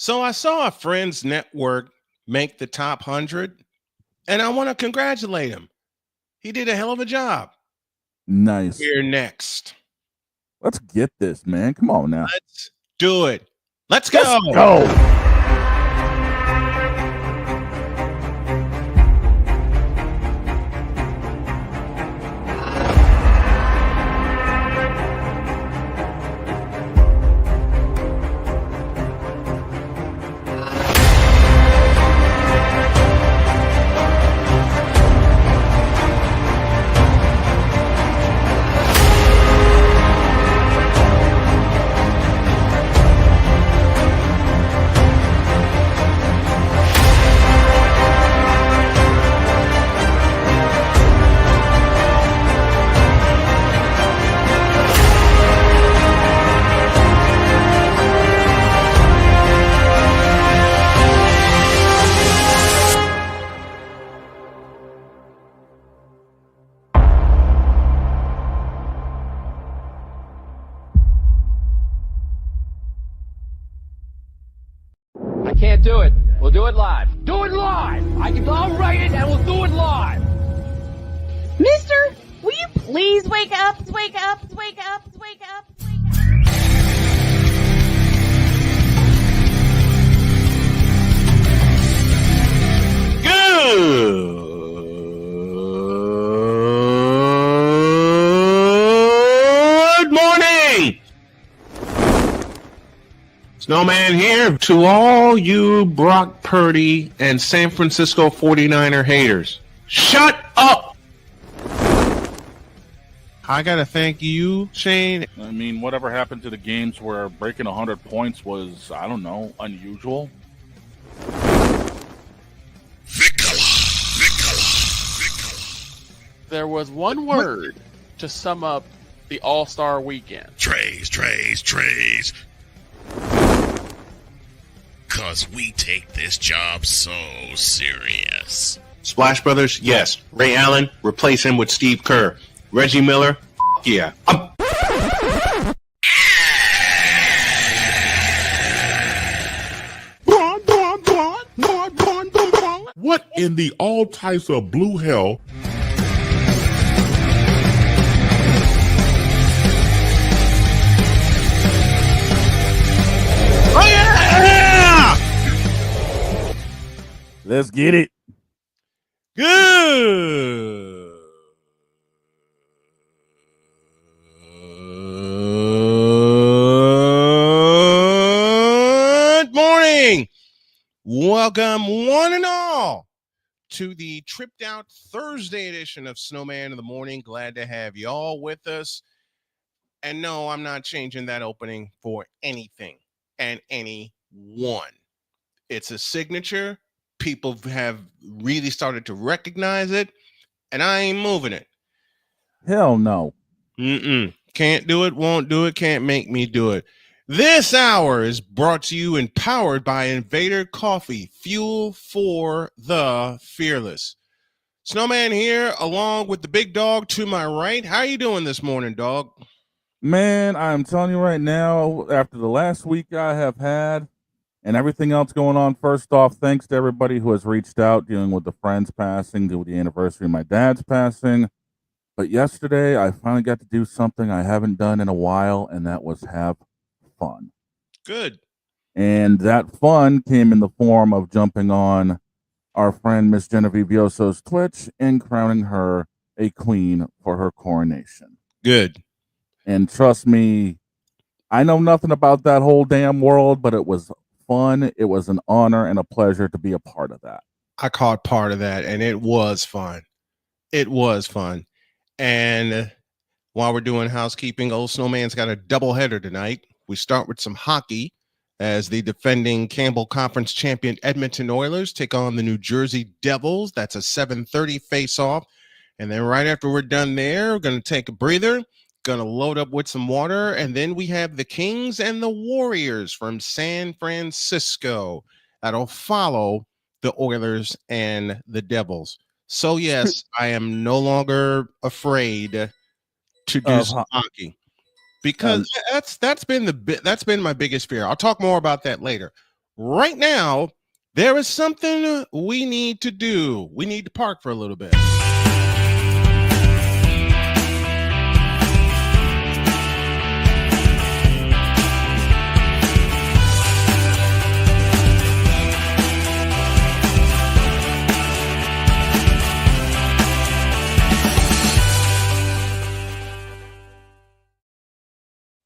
So I saw a friend's network make the top 100, and I want to congratulate him. He did a hell of a job. Nice. We're next. Let's get this, man. Come on now. Let's do it. Let's go. Let's go. Can't do it. We'll do it live. Do it live! I'll write it and we'll do it live! Mister, will you please wake up, wake up, wake up, wake up, wake up? Good morning. Snowman here to all you Brock Purdy and San Francisco 49er haters. Shut up! I gotta thank you, Shane. I mean, whatever happened to the games where breaking 100 points was, I don't know, unusual? There was one word to sum up the All-Star weekend. Trays. Cause we take this job so serious. Splash Brothers, yes. Ray Allen, replace him with Steve Kerr. Reggie Miller, yeah. What in the all types of blue hell? Oh yeah! Let's get it. Good morning. Welcome one and all to the Tripped Out Thursday edition of Snowman in the Morning. Glad to have you all with us. And no, I'm not changing that opening for anything and anyone. It's a signature. People have really started to recognize it, and I ain't moving it. Hell no. Can't do it, won't do it, can't make me do it. This hour is brought to you and powered by Invader Coffee, fuel for the fearless. Snowman here, along with the big dog to my right. How you doing this morning, dog? Man, I'm telling you right now, after the last week I have had and everything else going on, first off, thanks to everybody who has reached out, dealing with the friend's passing, dealing with the anniversary of my dad's passing. But yesterday, I finally got to do something I haven't done in a while, and that was have fun. Good. And that fun came in the form of jumping on our friend Miss Genevieve Yoso's Twitch and crowning her a queen for her coronation. Good. And trust me, I know nothing about that whole damn world, but it was fun. It was an honor and a pleasure to be a part of that. I caught part of that, and it was fun. It was fun. And while we're doing housekeeping, Old Snowman's got a doubleheader tonight. We start with some hockey as the defending Campbell Conference champion Edmonton Oilers take on the New Jersey Devils. That's a 7:30 face-off. And then right after we're done there, we're going to take a breather, going to load up with some water, and then we have the Kings and the Warriors from San Francisco that'll follow the Oilers and the Devils. So, yes, I am no longer afraid to do some hockey because that's been my biggest fear. I'll talk more about that later. right now, there is something we need to do. We need to park for a little bit.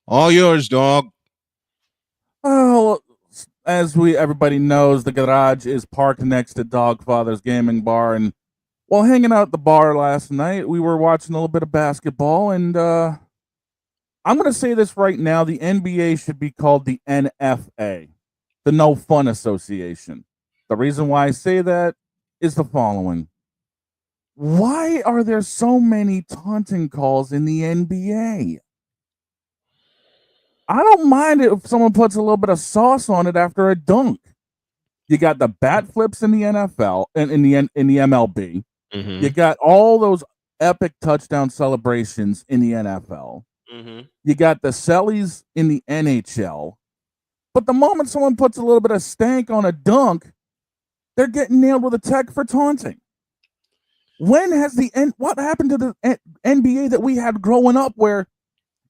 All yours, dog. Oh, as everybody knows, the garage is parked next to Dogfather's Gaming Bar, and while hanging out at the bar last night, we were watching a little bit of basketball, and I'm going to say this right now: the NBA should be called the NFA, the No Fun Association. The reason why I say that is the following: why are there so many taunting calls in the NBA? I don't mind it if someone puts a little bit of sauce on it after a dunk. You got the bat flips in the NFL and in the MLB. Mm-hmm. You got all those epic touchdown celebrations in the NFL. Mm-hmm. You got the sellies in the NHL. But the moment someone puts a little bit of stank on a dunk, they're getting nailed with a tech for taunting. When has what happened to the NBA that we had growing up where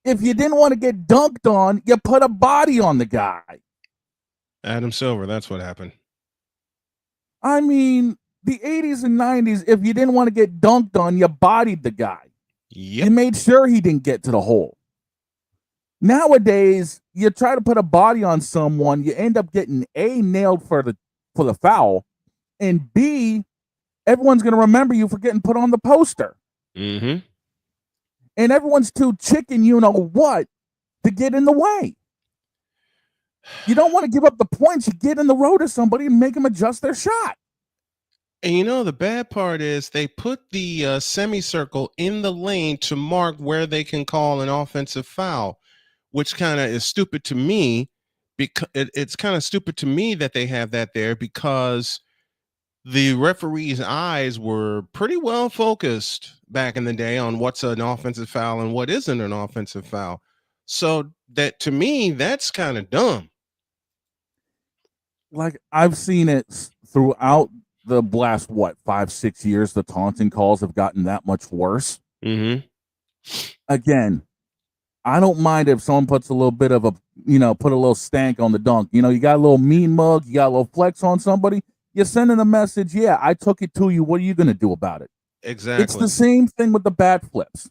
if you didn't want to get dunked on, you put a body on the guy? Adam Silver, that's what happened. I mean, the 80s and 90s, if you didn't want to get dunked on, you bodied the guy. Yep. You made sure he didn't get to the hole. Nowadays, you try to put a body on someone, you end up getting A, nailed for the foul, and B, everyone's going to remember you for getting put on the poster. Mm-hmm. And everyone's too chicken, you know what, to get in the way. You don't want to give up the points. You get in the road to somebody and make them adjust their shot. And you know, the bad part is they put the semicircle in the lane to mark where they can call an offensive foul, which kind of is stupid to me. Because it's kind of stupid to me that they have that there, because the referee's eyes were pretty well focused back in the day on what's an offensive foul and what isn't an offensive foul. So that, to me, that's kind of dumb. Like, I've seen it throughout the last, 5-6 years, the taunting calls have gotten that much worse. Mm-hmm. Again, I don't mind if someone puts a little bit of put a little stank on the dunk. You got a little mean mug, you got a little flex on somebody. You're sending a message, yeah, I took it to you. What are you going to do about it? Exactly. It's the same thing with the bat flips.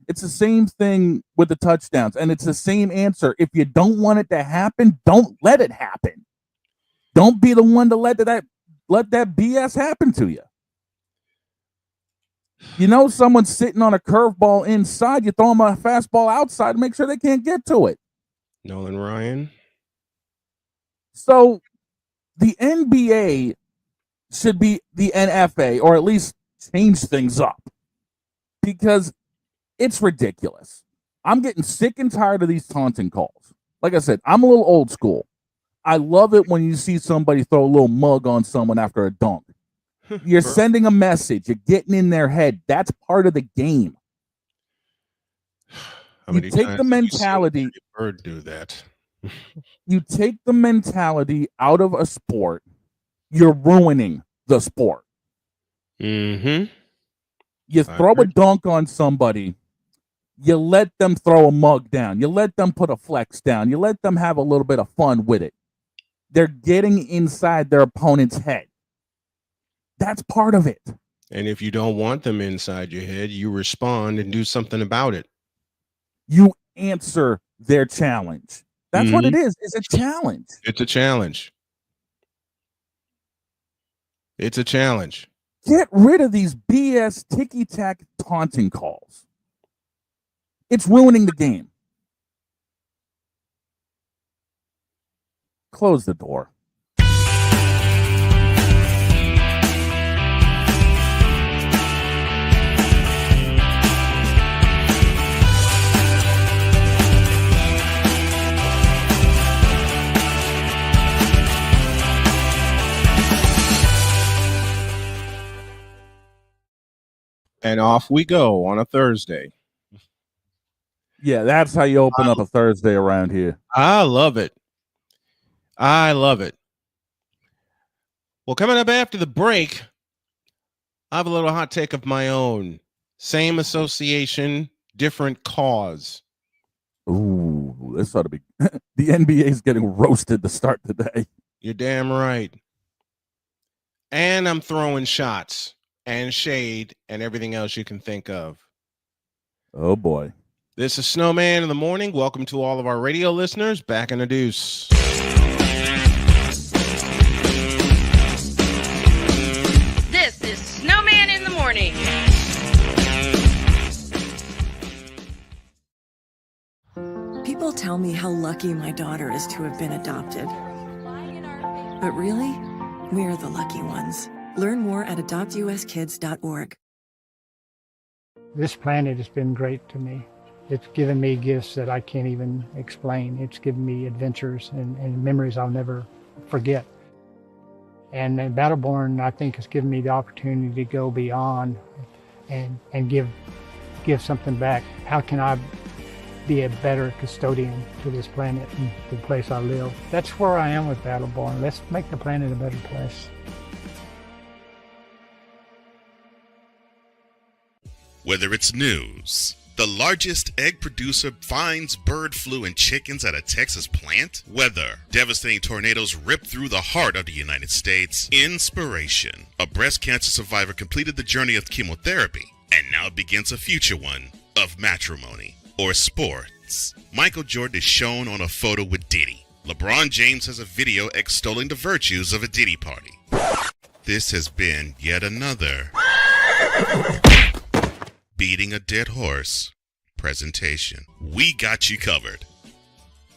It's the same thing with the touchdowns. And it's the same answer. If you don't want it to happen, don't let it happen. Don't be the one to let that BS happen to you. Someone's sitting on a curveball inside, you throw them a fastball outside, make sure they can't get to it. Nolan Ryan. So the NBA should be the NFA, or at least change things up, because it's ridiculous. I'm getting sick and tired of these taunting calls. Like I said, I'm a little old school. I love it when you see somebody throw a little mug on someone after a dunk. You're sending a message. You're getting in their head. That's part of the game. You take the mentality. Bird do that. You take the mentality out of a sport, you're ruining the sport. Mm-hmm. You throw a dunk on somebody, you let them throw a mug down. You let them put a flex down. You let them have a little bit of fun with it. They're getting inside their opponent's head. That's part of it. And if you don't want them inside your head, you respond and do something about it. You answer their challenge. That's what it is. It's a challenge. It's a challenge. It's a challenge. Get rid of these BS ticky-tack taunting calls. It's ruining the game. Close the door. And off we go on a Thursday. Yeah, that's how you open up a Thursday around here. I love it. I love it. Well, coming up after the break, I have a little hot take of my own. Same association, different cause. Ooh, this ought to be. The NBA is getting roasted to start today. You're damn right. And I'm throwing shots and shade and everything else you can think of. Oh, boy. This is Snowman in the Morning. Welcome to all of our radio listeners. Back in the deuce. This is Snowman in the Morning. People tell me how lucky my daughter is to have been adopted. But really, we're the lucky ones. Learn more at adoptuskids.org. This planet has been great to me. It's given me gifts that I can't even explain. It's given me adventures and memories I'll never forget. And Battleborn, I think, has given me the opportunity to go beyond and give something back. How can I be a better custodian to this planet and the place I live? That's where I am with Battleborn. Let's make the planet a better place. Whether it's news, the largest egg producer finds bird flu in chickens at a Texas plant, weather, devastating tornadoes rip through the heart of the United States, inspiration, a breast cancer survivor completed the journey of chemotherapy and now begins a future one of matrimony or sports. Michael Jordan is shown on a photo with Diddy. LeBron James has a video extolling the virtues of a Diddy party. This has been yet another beating a dead horse presentation. We got you covered.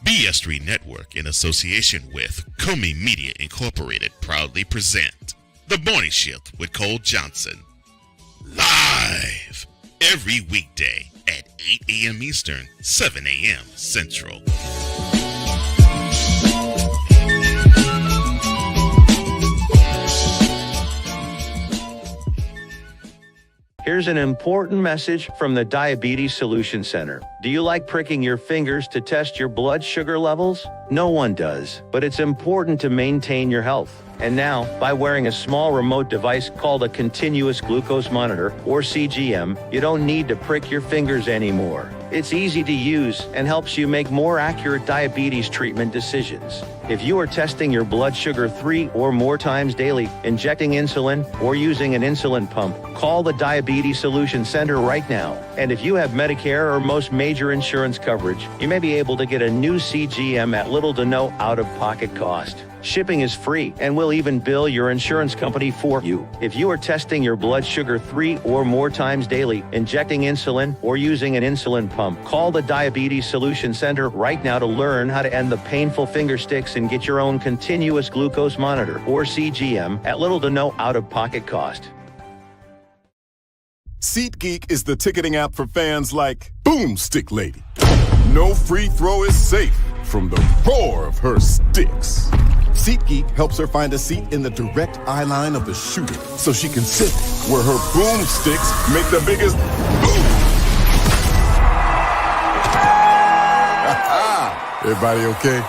BS3 Network, in association with Comey Media Incorporated, proudly present The Morning Shift with Cole Johnson. Live every weekday at 8 a.m. Eastern, 7 a.m. Central. Here's an important message from the Diabetes Solution Center. Do you like pricking your fingers to test your blood sugar levels? No one does, but it's important to maintain your health. And now, by wearing a small remote device called a continuous glucose monitor, or CGM, you don't need to prick your fingers anymore. It's easy to use and helps you make more accurate diabetes treatment decisions. If you are testing your blood sugar 3 or more times daily, injecting insulin, or using an insulin pump, call the Diabetes Solution Center right now. And if you have Medicare or most major insurance coverage, you may be able to get a new CGM at little to no out-of-pocket cost. Shipping is free, and we'll even bill your insurance company for you. If you are testing your blood sugar 3 or more times daily, injecting insulin, or using an insulin pump, call the Diabetes Solution Center right now to learn how to end the painful finger sticks and get your own continuous glucose monitor, or CGM, at little to no out-of-pocket cost. SeatGeek is the ticketing app for fans like Boomstick Lady. No free throw is safe from the roar of her sticks. SeatGeek helps her find a seat in the direct eye line of the shooter so she can sit where her boomsticks make the biggest boom. Everybody okay?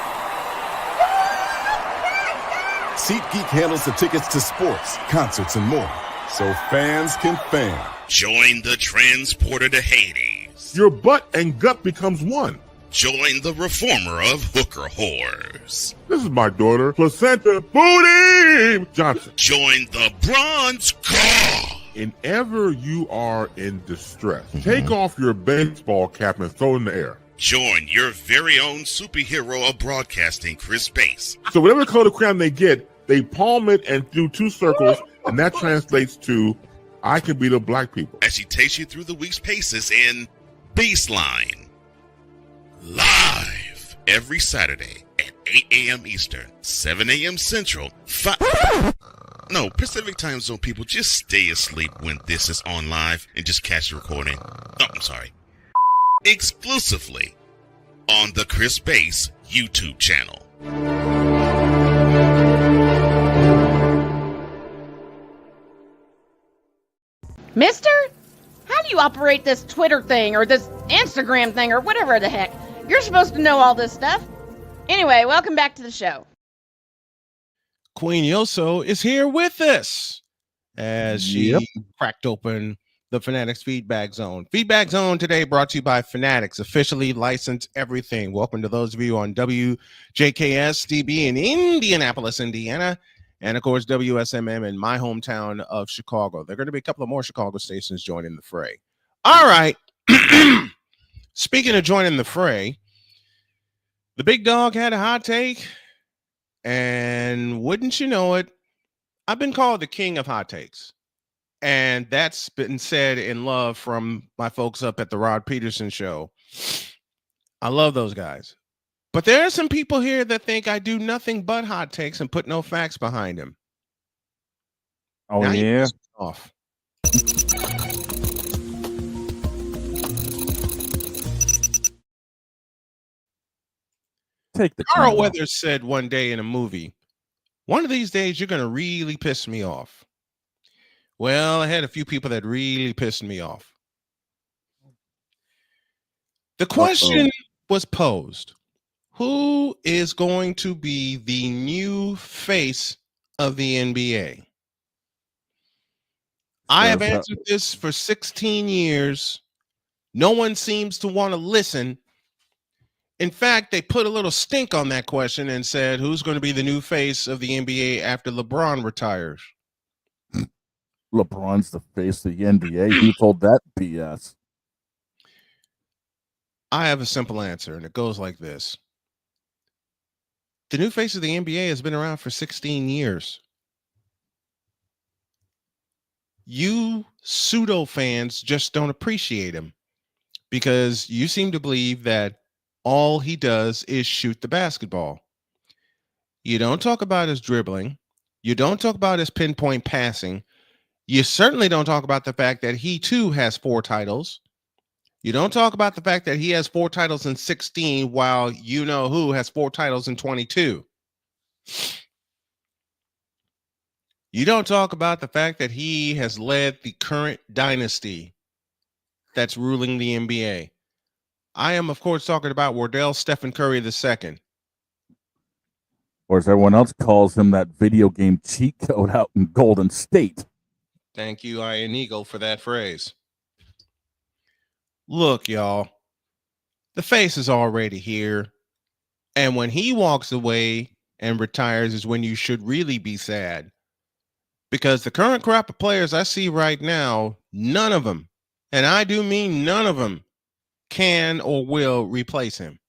SeatGeek handles the tickets to sports, concerts, and more, so fans can fan. Join the transporter to Hades. Your butt and gut becomes one. Join the reformer of hooker whores. This is my daughter, Placenta Booty Johnson. Join the bronze car. Whenever you are in distress, take off your baseball cap and throw it in the air. Join your very own superhero of broadcasting, Chris Bass. So whatever color crayon they get, they palm it and do 2 circles, and that translates to, I can beat up black people. As she takes you through the week's paces in Baseline. Live every Saturday at 8 a.m. Eastern, 7 a.m. Central, Pacific Time Zone people, just stay asleep when this is on live and just catch the recording. Oh, I'm sorry. Exclusively on the Chris Bass YouTube channel. Mister, how do you operate this Twitter thing or this Instagram thing or whatever the heck? You're supposed to know all this stuff. Anyway, welcome back to the show. Queen Yoso is here with us as she cracked open the Fanatics Feedback Zone. Feedback Zone today brought to you by Fanatics, officially licensed everything. Welcome to those of you on WJKS-DB in Indianapolis, Indiana, and of course WSMM in my hometown of Chicago. There are going to be a couple of more Chicago stations joining the fray. All right. Speaking of joining the fray, the big dog had a hot take, and wouldn't you know it, I've been called the king of hot takes. And that's been said in love from my folks up at the Rod Peterson show. I love those guys. But there are some people here that think I do nothing but hot takes and put no facts behind them. Oh, now yeah? Off. Take the Carl camera. Weathers said one day in a movie, one of these days you're going to really piss me off. Well, I had a few people that really pissed me off. The question was posed. Who is going to be the new face of the NBA? I have answered this for 16 years. No one seems to want to listen. In fact, they put a little stink on that question and said, who's going to be the new face of the NBA after LeBron retires? LeBron's the face of the NBA. Who told that BS? I have a simple answer, and it goes like this. The new face of the NBA has been around for 16 years. You pseudo fans just don't appreciate him because you seem to believe that all he does is shoot the basketball. You don't talk about his dribbling. You don't talk about his pinpoint passing. You certainly don't talk about the fact that he too has 4 titles. You don't talk about the fact that he has 4 titles in 16 while you know who has 4 titles in 22. You don't talk about the fact that he has led the current dynasty that's ruling the NBA. I am, of course, talking about Wardell Stephen Curry II. Or as everyone else calls him, that video game cheat code out in Golden State. Thank you, Ian Eagle, for that phrase. Look, y'all, the face is already here. And when he walks away and retires is when you should really be sad. Because the current crop of players I see right now, none of them, and I do mean none of them, can or will replace him.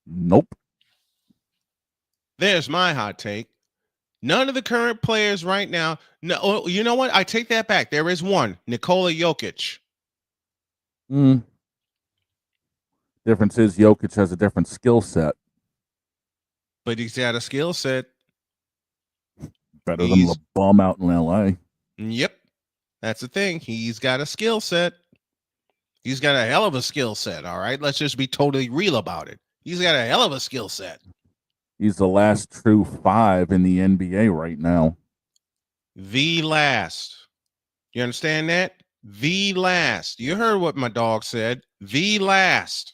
Nope. There's my hot take. None of the current players right now. No, you know what? I take that back. There is one, Nikola Jokic. Difference is Jokic has a different skill set. But he's got a skill set. Better than the bum out in LA. Yep. That's the thing. He's got a skill set. He's got a hell of a skill set. All right. Let's just be totally real about it. He's got a hell of a skill set. He's the last true 5 in the NBA right now. The last. You understand that? The last. You heard what my dog said. The last.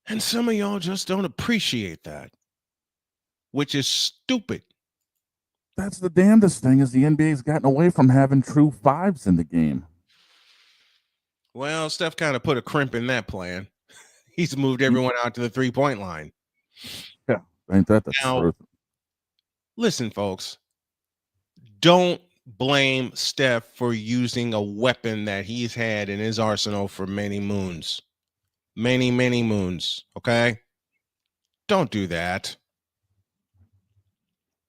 And some of y'all just don't appreciate that, which is stupid. That's the damnedest thing is the NBA's gotten away from having true 5s in the game. Well, Steph kind of put a crimp in that plan. He's moved everyone out to the 3-point line. Yeah, ain't that the truth? Listen, folks, don't blame Steph for using a weapon that he's had in his arsenal for many moons. Many, many moons, okay? Don't do that.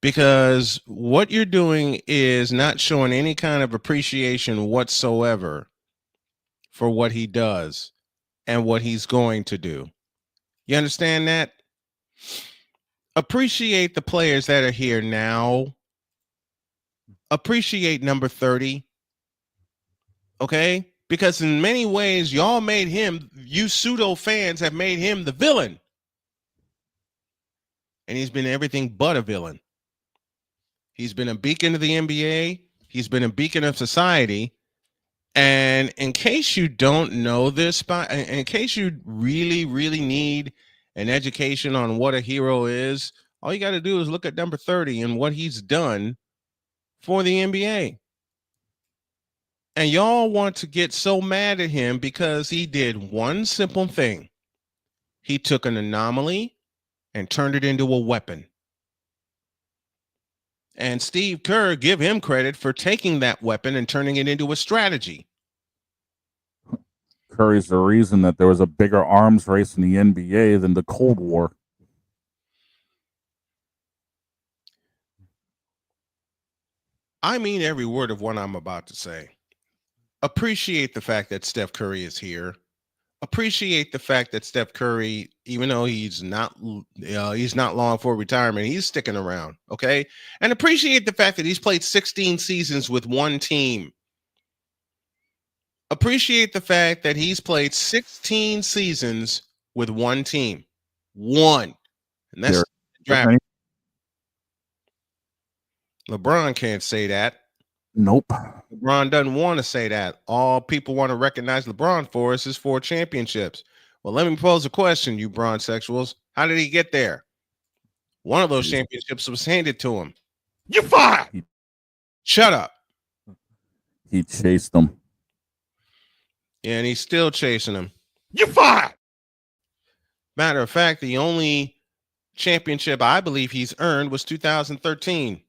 Because what you're doing is not showing any kind of appreciation whatsoever for what he does and what he's going to do. You understand that? Appreciate the players that are here now. Appreciate number 30. Okay? Because in many ways, y'all made him, you pseudo fans have made him the villain. And he's been everything but a villain. He's been a beacon of the NBA. He's been a beacon of society. And in case you don't know this, in case you really, really need an education on what a hero is, all you got to do is look at number 30 and what he's done for the NBA. And y'all want to get so mad at him because he did one simple thing. He took an anomaly and turned it into a weapon. And Steve Kerr, give him credit for taking that weapon and turning it into a strategy. Curry's the reason that there was a bigger arms race in the NBA than the Cold War. I mean every word of what I'm about to say. Appreciate the fact that Steph Curry is here. Appreciate the fact that Steph Curry, even though he's not long for retirement, he's sticking around, okay? And appreciate the fact that he's played 16 seasons with one team. Appreciate the fact that he's played 16 seasons with one team. One. And that's draft. LeBron can't say that. Nope. LeBron doesn't want to say that. All people want to recognize LeBron for is his 4 championships. Well, let me pose a question, you Bron sexuals. How did he get there? One of those championships was handed to him. You're fired. Shut up. He chased them. Yeah, and he's still chasing them. You're fired. Matter of fact, the only championship I believe he's earned was 2013.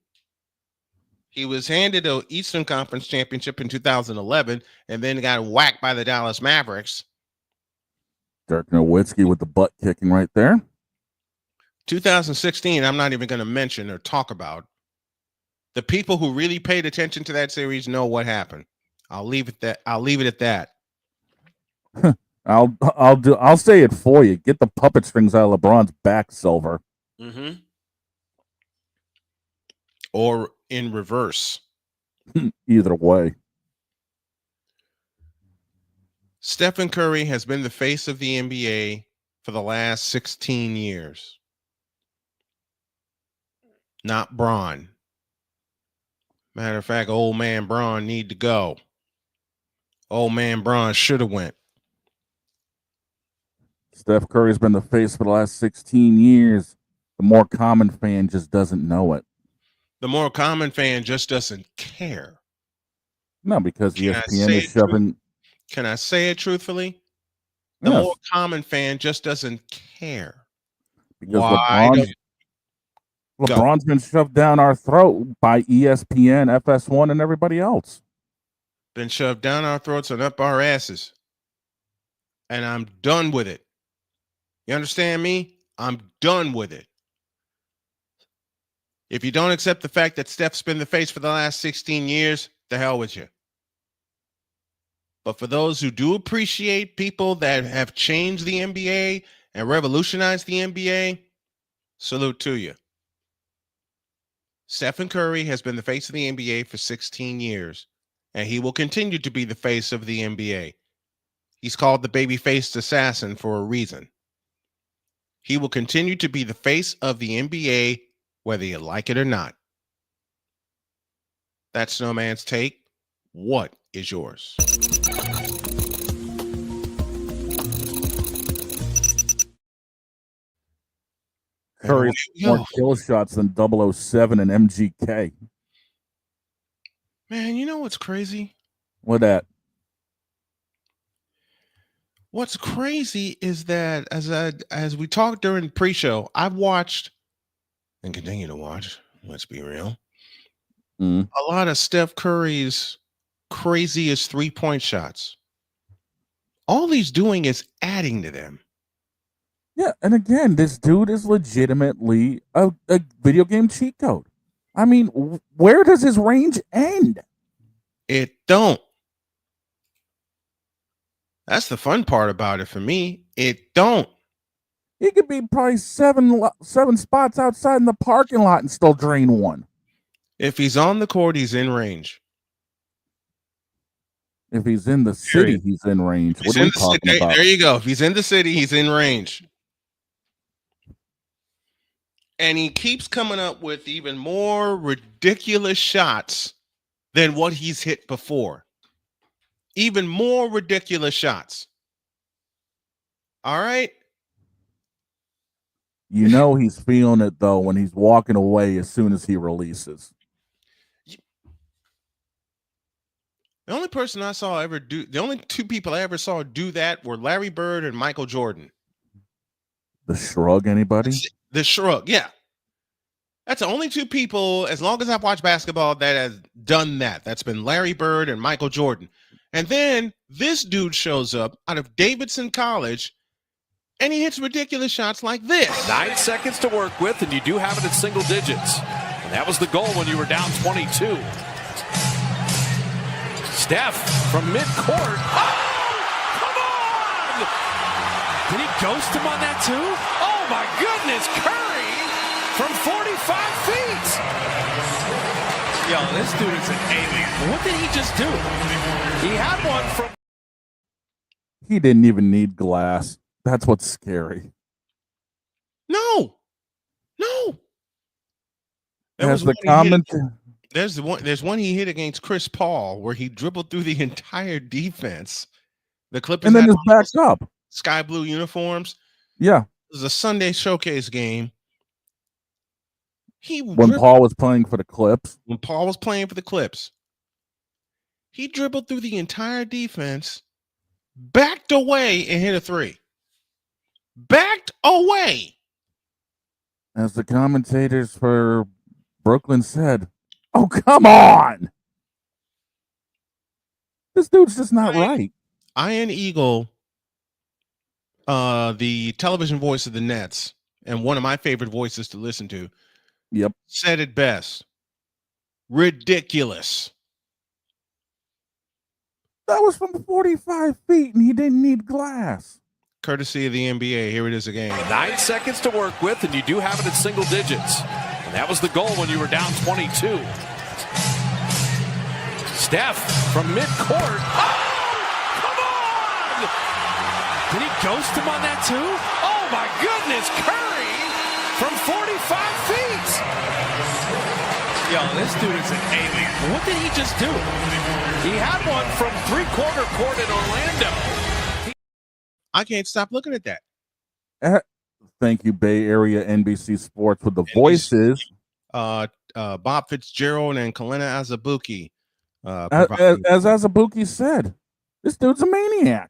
He was handed an Eastern Conference championship in 2011 and then got whacked by the Dallas Mavericks. Dirk Nowitzki with the butt kicking right there. 2016, I'm not even going to mention or talk about. The people who really paid attention to that series know what happened. I'll leave it at that. I'll say it for you. Get the puppet strings out of LeBron's back, Silver. Mm-hmm. Or in reverse. Either way. Stephen Curry has been the face of the NBA for the last 16 years. Not Bron. Matter of fact, old man Bron need to go. Old man Bron should have went. Steph Curry's been the face for the last 16 years. The more common fan just doesn't know it. The more common fan just doesn't care. No, because ESPN is shoving. Can I say it truthfully? The more common fan just doesn't care. Because LeBron's been shoved down our throat by ESPN, FS1, and everybody else. Been shoved down our throats and up our asses. And I'm done with it. You understand me? I'm done with it. If you don't accept the fact that Steph's been the face for the last 16 years, the hell with you. But for those who do appreciate people that have changed the NBA and revolutionized the NBA, salute to you. Stephen Curry has been the face of the NBA for 16 years, and he will continue to be the face of the NBA. He's called the baby-faced assassin for a reason. He will continue to be the face of the NBA, whether you like it or not. That's Snowman's take. What is yours? Curry's more kill shots than 007 and MGK. Man, you know what's crazy? What that? What's crazy is that as we talked during the pre-show, I've watched and continue to watch, let's be real, a lot of Steph Curry's craziest three-point shots. All he's doing is adding to them. Yeah, and again, this dude is legitimately a video game cheat code. I mean, where does his range end? It don't. That's the fun part about it for me. It don't. He could be probably seven spots outside in the parking lot and still drain one. If he's on the court, he's in range. If he's in the city, he's in range. What are we talking about? There you go. If he's in the city, he's in range. And he keeps coming up with even more ridiculous shots than what he's hit before. Even more ridiculous shots. All right. You know he's feeling it, though, when he's walking away as soon as he releases. The only person I saw ever do, the only two people I ever saw do that were Larry Bird and Michael Jordan. The shrug, anybody? The shrug, yeah. That's the only two people, as long as I've watched basketball, that has done that. That's been Larry Bird and Michael Jordan. And then this dude shows up out of Davidson College, and he hits ridiculous shots like this. 9 seconds to work with, and you do have it at single digits. And that was the goal when you were down 22. Steph from midcourt. Oh, come on! Did he ghost him on that too? Oh my goodness, Curry from 45 feet. Yo, this dude is an alien. What did he just do? He had one from... He didn't even need glass. That's what's scary. No. As the comment... There's one he hit against Chris Paul where he dribbled through the entire defense. The Clippers and then just backed up. Sky blue uniforms. Yeah. It was a Sunday showcase game. When Paul was playing for the Clips. When Paul was playing for the Clips. He dribbled through the entire defense, backed away, and hit a three. Backed away. As the commentators for Brooklyn said, oh, come on. This dude's just not right. Ian Eagle, the television voice of the Nets, and one of my favorite voices to listen to, said it best. Ridiculous. That was from 45 feet, and he didn't need glass. Courtesy of the NBA. Here it is again. 9 seconds to work with, and you do have it at single digits. And that was the goal when you were down 22. Steph from midcourt. Oh, come on! Did he ghost him on that too? Oh my goodness, Curry from 45 feet. Yo, this dude is an alien. What did he just do? He had one from three-quarter court in Orlando. I can't stop looking at that. Thank you, Bay Area NBC Sports with the voices. Bob Fitzgerald and Kalena Azabuki. As Azabuki said, this dude's a maniac.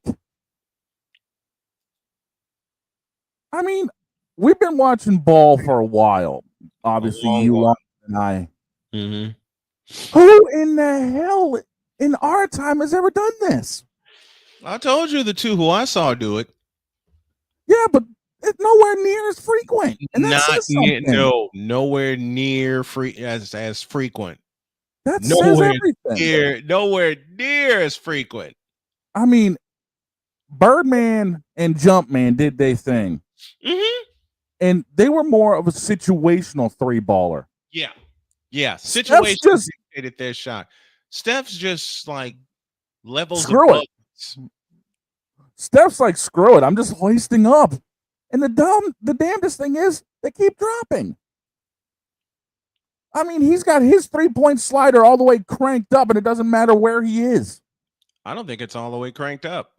I mean, we've been watching ball for a while. Obviously, you and I. Mm-hmm. Who in the hell in our time has ever done this? I told you the two who I saw do it. Yeah, but it's nowhere near as frequent. And that's nowhere near as frequent. That says everything. Nowhere near as frequent. I mean, Birdman and Jumpman did their thing. Mm-hmm. And they were more of a situational three-baller. Yeah. Situation just dictated their shot. Steph's just like levels screw of it. Steph's like, screw it. I'm just hoisting up. And the damnedest thing is they keep dropping. I mean, he's got his 3-point slider all the way cranked up, and it doesn't matter where he is. I don't think it's all the way cranked up.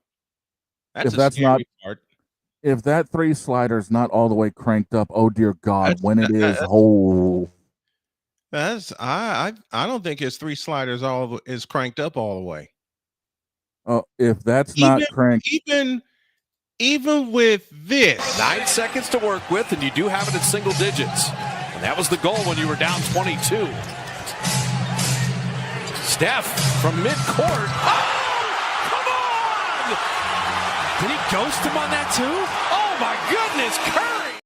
If that 3 slider is not all the way cranked up, oh dear God, when it is, I don't think his 3 sliders is cranked up all the way. Oh, if that's not cranked, even with this, 9 seconds to work with, and you do have it at single digits. And that was the goal when you were down 22. Steph from midcourt. Oh, come on! Did he ghost him on that too? Oh my goodness, Curry!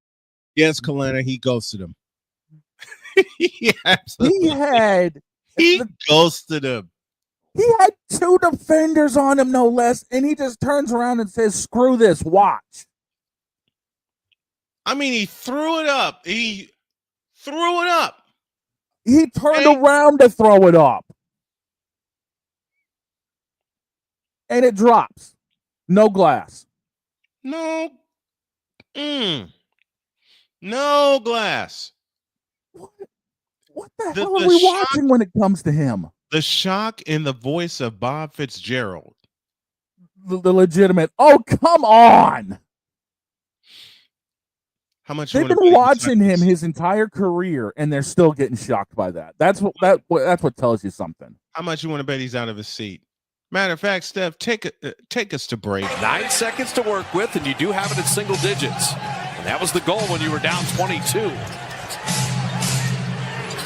Yes, Kalena, he ghosted him. He ghosted him. He had 2 defenders on him, no less, and he just turns around and says, screw this, watch. I mean, he threw it up. He turned around to throw it up. And it drops. No glass. No. No glass. What the hell are we watching when it comes to him? The shock in the voice of Bob Fitzgerald. The legitimate, oh, come on. How much? You They've wanna been bet watching he's him his entire career, and they're still getting shocked by that. That's what tells you something. How much you want to bet he's out of his seat? Matter of fact, Steph, take us to break. 9 seconds to work with, and you do have it in single digits. And that was the goal when you were down 22.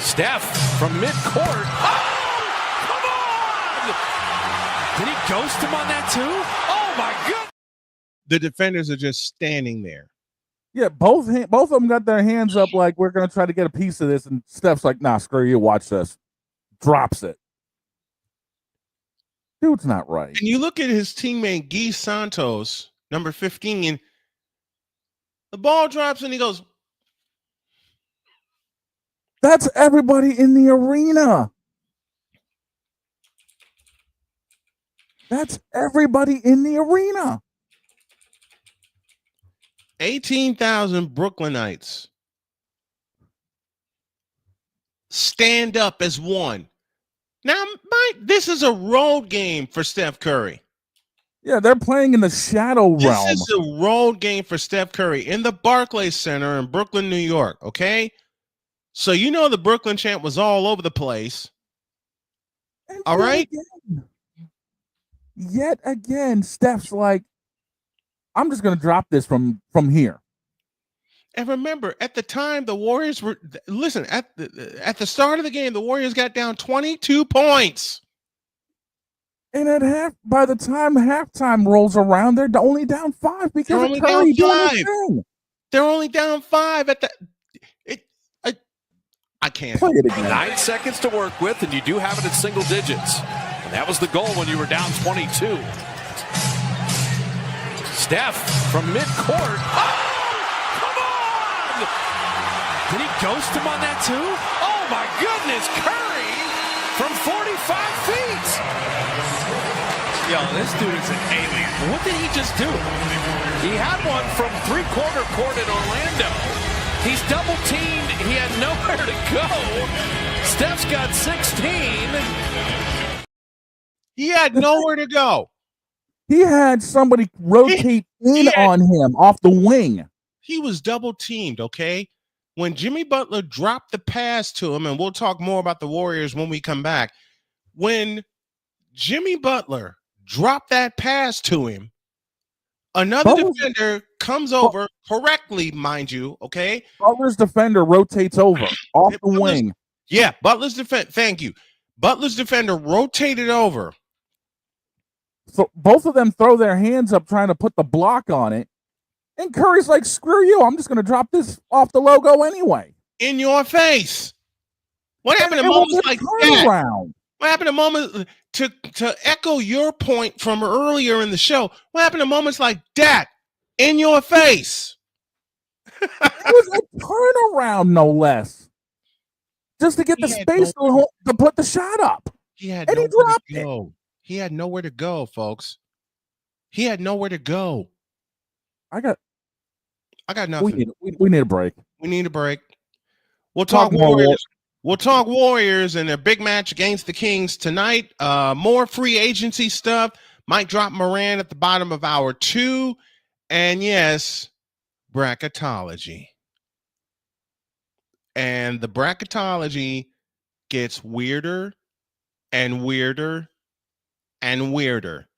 Steph from midcourt. Oh, come on! Did he ghost him on that too? Oh my God! The defenders are just standing there. Yeah, both of them got their hands up like we're gonna try to get a piece of this, and Steph's like, "Nah, screw you. Watch this." Drops it. Dude's not right. And you look at his teammate Guy Santos, number 15. The ball drops and he goes. That's everybody in the arena. That's everybody in the arena. 18,000 Brooklynites stand up as one. Now, this is a road game for Steph Curry. Yeah, they're playing in the shadow realm. This is a road game for Steph Curry in the Barclays Center in Brooklyn, New York, okay? So you know the Brooklyn chant was all over the place. All right? Yet again, Steph's like, I'm just going to drop this from here. And remember, at the time, the Warriors were – listen, at the start of the game, the Warriors got down 22 points. And by the time halftime rolls around, they're only down 5 because of Curry doing his thing. They're only down 5 at the I can't. Play it again. 9 seconds to work with, and you do have it in single digits. And that was the goal when you were down 22. Steph from midcourt. Oh! Did he ghost him on that too? Oh my goodness, Curry from 45 feet. Yo, this dude is an alien. What did he just do? He had one from three-quarter court in Orlando. He's double teamed. He had nowhere to go. Steph's got 16. He had nowhere to go. He had somebody rotate on him off the wing. He was double teamed, okay? When Jimmy Butler dropped the pass to him, and we'll talk more about the Warriors when we come back. When Jimmy Butler dropped that pass to him, another defender comes over, correctly, mind you, okay? Butler's defender rotates over off the wing. Yeah, Butler's defender, thank you. Butler's defender rotated over. So both of them throw their hands up trying to put the block on it. And Curry's like, screw you. I'm just going to drop this off the logo anyway. In your face. What happened to moments like that? What happened to moments to echo your point from earlier in the show? What happened to moments like that? In your face. It was a turnaround, no less. Just to get the space to put the shot up. He had nowhere to go. He had nowhere to go, folks. He had nowhere to go. I got nothing. We need a break. We need a break. We'll talk Warriors. We'll talk Warriors and their big match against the Kings tonight. More free agency stuff. Might drop Moran at the bottom of hour 2. And yes, bracketology. And the bracketology gets weirder and weirder and weirder.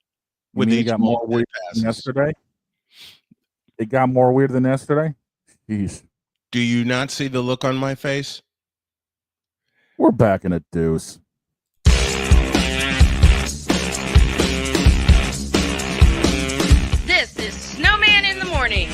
With it got more weird than yesterday? It got more weird than yesterday? Jeez. Do you not see the look on my face? We're back in a deuce. This is Snowman in the Morning.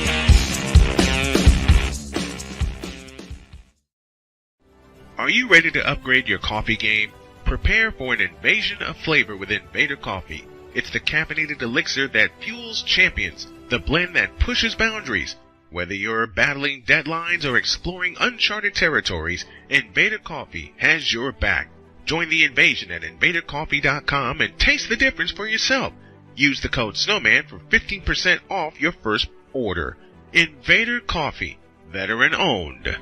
Are you ready to upgrade your coffee game? Prepare for an invasion of flavor with Invader Coffee. It's the caffeinated elixir that fuels champions, the blend that pushes boundaries. Whether you're battling deadlines or exploring uncharted territories, Invader Coffee has your back. Join the invasion at invadercoffee.com and taste the difference for yourself. Use the code SNOWMAN for 15% off your first order. Invader Coffee, veteran owned.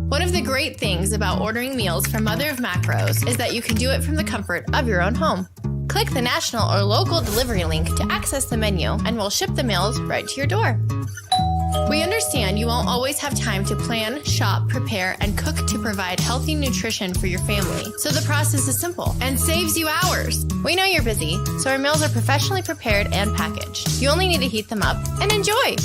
One of the great things about ordering meals from Mother of Macros is that you can do it from the comfort of your own home. Click the national or local delivery link to access the menu, and we'll ship the meals right to your door. We understand you won't always have time to plan, shop, prepare, and cook to provide healthy nutrition for your family, so the process is simple and saves you hours. We know you're busy, so our meals are professionally prepared and packaged. You only need to heat them up and enjoy.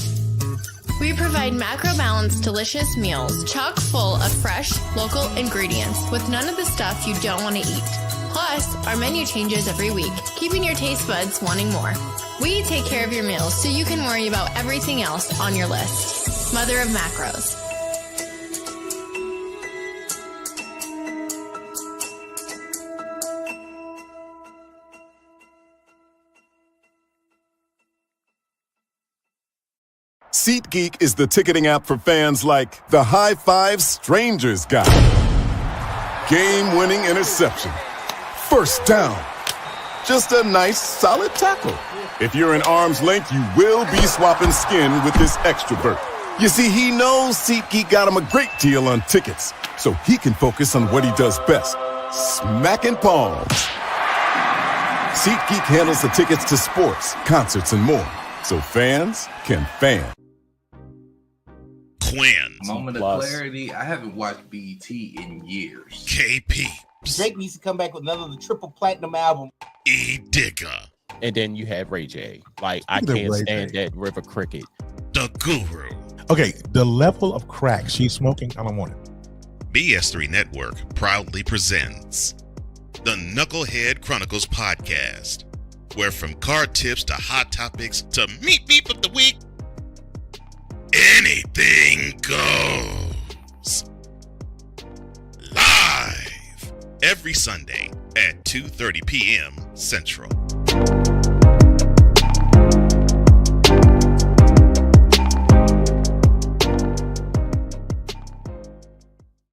We provide macro-balanced, delicious meals chock full of fresh, local ingredients with none of the stuff you don't want to eat. Plus, our menu changes every week, keeping your taste buds wanting more. We take care of your meals so you can worry about everything else on your list. Mother of Macros. SeatGeek is the ticketing app for fans like the high five strangers got. Game-winning interception. First down. Just a nice, solid tackle. If you're in arm's length, you will be swapping skin with this extra berth. You see, he knows SeatGeek got him a great deal on tickets, so he can focus on what he does best, smacking palms. SeatGeek handles the tickets to sports, concerts, and more, so fans can fan. Quinn. Moment of clarity. I haven't watched BET in years. KP. Drake needs to come back with another triple platinum album. E Digger. And then you have Ray J. Like, I can't stand that River Cricket. The Guru. Okay, the level of crack she's smoking, I don't want it. BS3 Network proudly presents the Knucklehead Chronicles podcast, where from card tips to hot topics to meat beef of the week, anything goes. Live every Sunday at 2:30 p.m. Central.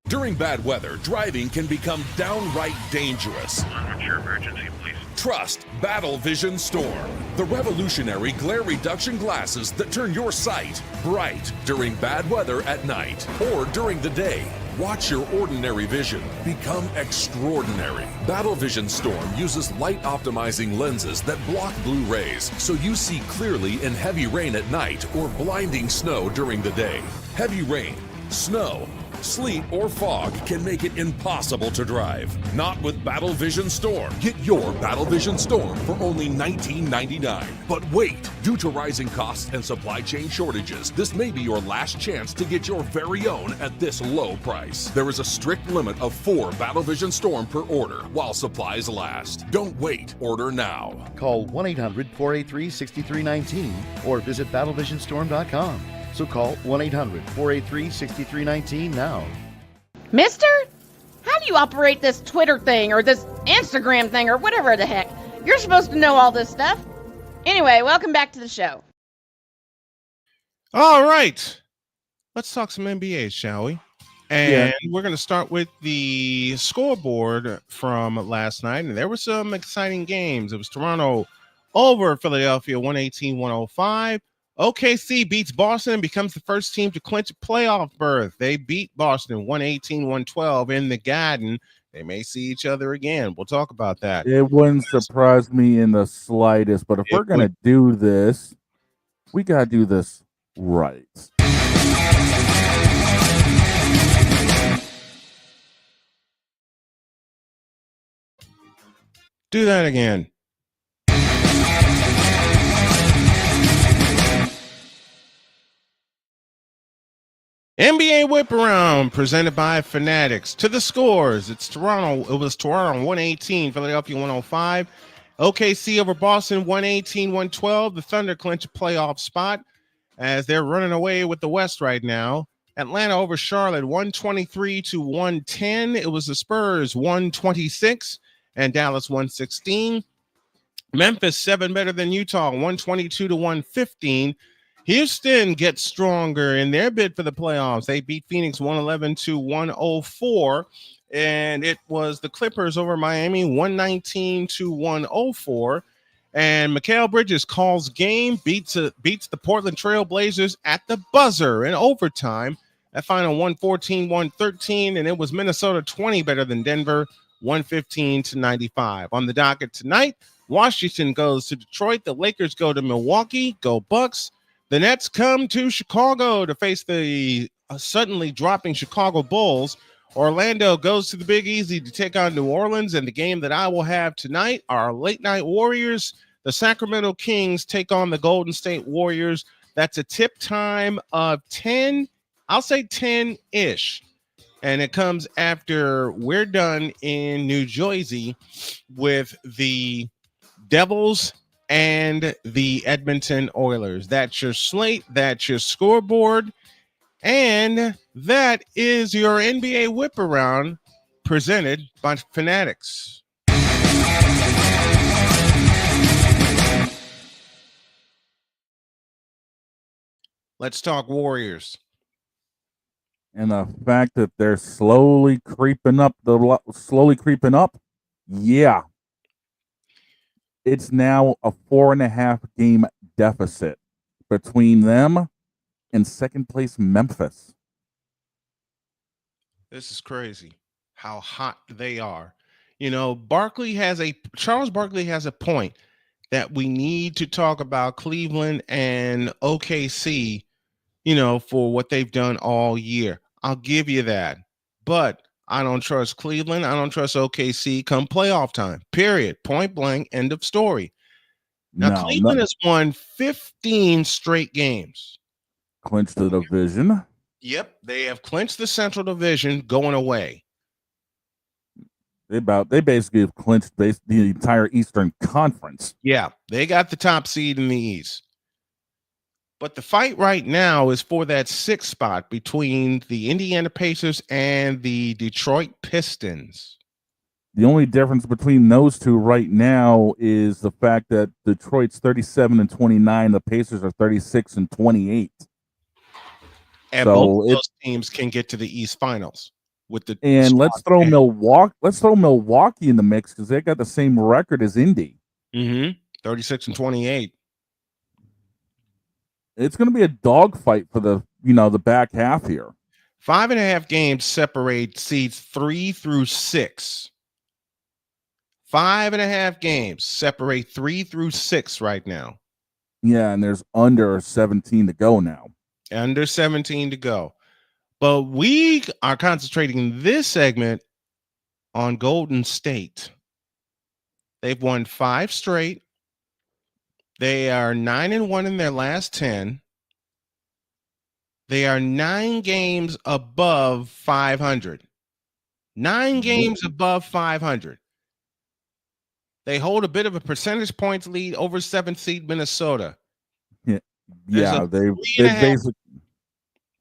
During bad weather, driving can become downright dangerous. What's your emergency, please? Trust Battle Vision Storm, the revolutionary glare reduction glasses that turn your sight bright during bad weather at night or during the day. Watch your ordinary vision become extraordinary. Battle Vision Storm uses light optimizing lenses that block blue rays so you see clearly in heavy rain at night or blinding snow during the day. Heavy rain, snow, sleet, or fog can make it impossible to drive. Not with Battle Vision Storm. Get your Battle Vision Storm for only $19.99. But wait, due to rising costs and supply chain shortages, this may be your last chance to get your very own at this low price. There is a strict limit of 4 Battle Vision Storm per order while supplies last. Don't wait, order now. Call 1-800-483-6319 or visit battlevisionstorm.com. So call 1-800-483-6319 now. Mister, how do you operate this Twitter thing or this Instagram thing or whatever the heck? You're supposed to know all this stuff. Anyway, welcome back to the show. All right. Let's talk some NBA, shall we? And we're going to start with the scoreboard from last night. And there were some exciting games. It was Toronto over Philadelphia, 118-105. OKC beats Boston and becomes the first team to clinch a playoff berth. They beat Boston 118-112 in the Garden. They may see each other again. We'll talk about that. It wouldn't surprise me in the slightest, but if we're going to do this, we got to do this right. Do that again. NBA Whip Around presented by Fanatics. To the scores, it was Toronto 118, Philadelphia 105. OKC over Boston 118-112. The Thunder clinch a playoff spot as they're running away with the West right now. Atlanta over Charlotte 123-110. It was the Spurs 126 and Dallas 116. Memphis 7 better than Utah 122-115. Houston gets stronger in their bid for the playoffs. They beat Phoenix 111-104, and it was the Clippers over Miami 119-104. And Mikal Bridges calls game, beats the Portland Trail Blazers at the buzzer in overtime. That final 114-113, and it was Minnesota 20 better than Denver 115-95. On the docket tonight, Washington goes to Detroit. The Lakers go to Milwaukee. Go Bucks. The Nets come to Chicago to face the suddenly dropping Chicago Bulls. Orlando goes to the Big Easy to take on New Orleans. And the game that I will have tonight are late night Warriors. The Sacramento Kings take on the Golden State Warriors. That's a tip time of 10. I'll say 10-ish. And it comes after we're done in New Jersey with the Devils and the Edmonton Oilers. That's your slate. That's your scoreboard. And that is your NBA Whip Around presented by Fanatics. Let's talk Warriors. And the fact that they're slowly creeping up, yeah. It's now a 4.5 game deficit between them and second place Memphis. This is crazy how hot they are. You know, Charles Barkley has a point that we need to talk about Cleveland and OKC, you know, for what they've done all year. I'll give you that. But I don't trust Cleveland. I don't trust OKC come playoff time. Period. Point blank. End of story. Now, Cleveland has won 15 straight games. Clinched the division. Yep. They have clinched the Central Division going away. They basically have clinched the entire Eastern Conference. Yeah. They got the top seed in the East. But the fight right now is for that 6th spot between the Indiana Pacers and the Detroit Pistons. The only difference between those two right now is the fact that Detroit's 37-29, the Pacers are 36-28. And both of those teams can get to the East Finals with the. And let's throw Milwaukee. Let's throw Milwaukee in the mix because they got the same record as Indy. 36-28. It's going to be a dogfight for the back half here. 5.5 games separate seeds 3 through 6. 5.5 games separate 3 through 6 right now. Yeah, and there's under 17 to go now. Under 17 to go. But we are concentrating this segment on Golden State. They've won 5 straight. They are 9-1 in their last 10. They are 9 games above 500. 9 games above 500. They hold a bit of a percentage points lead over 7th seed Minnesota. Yeah, they've basically.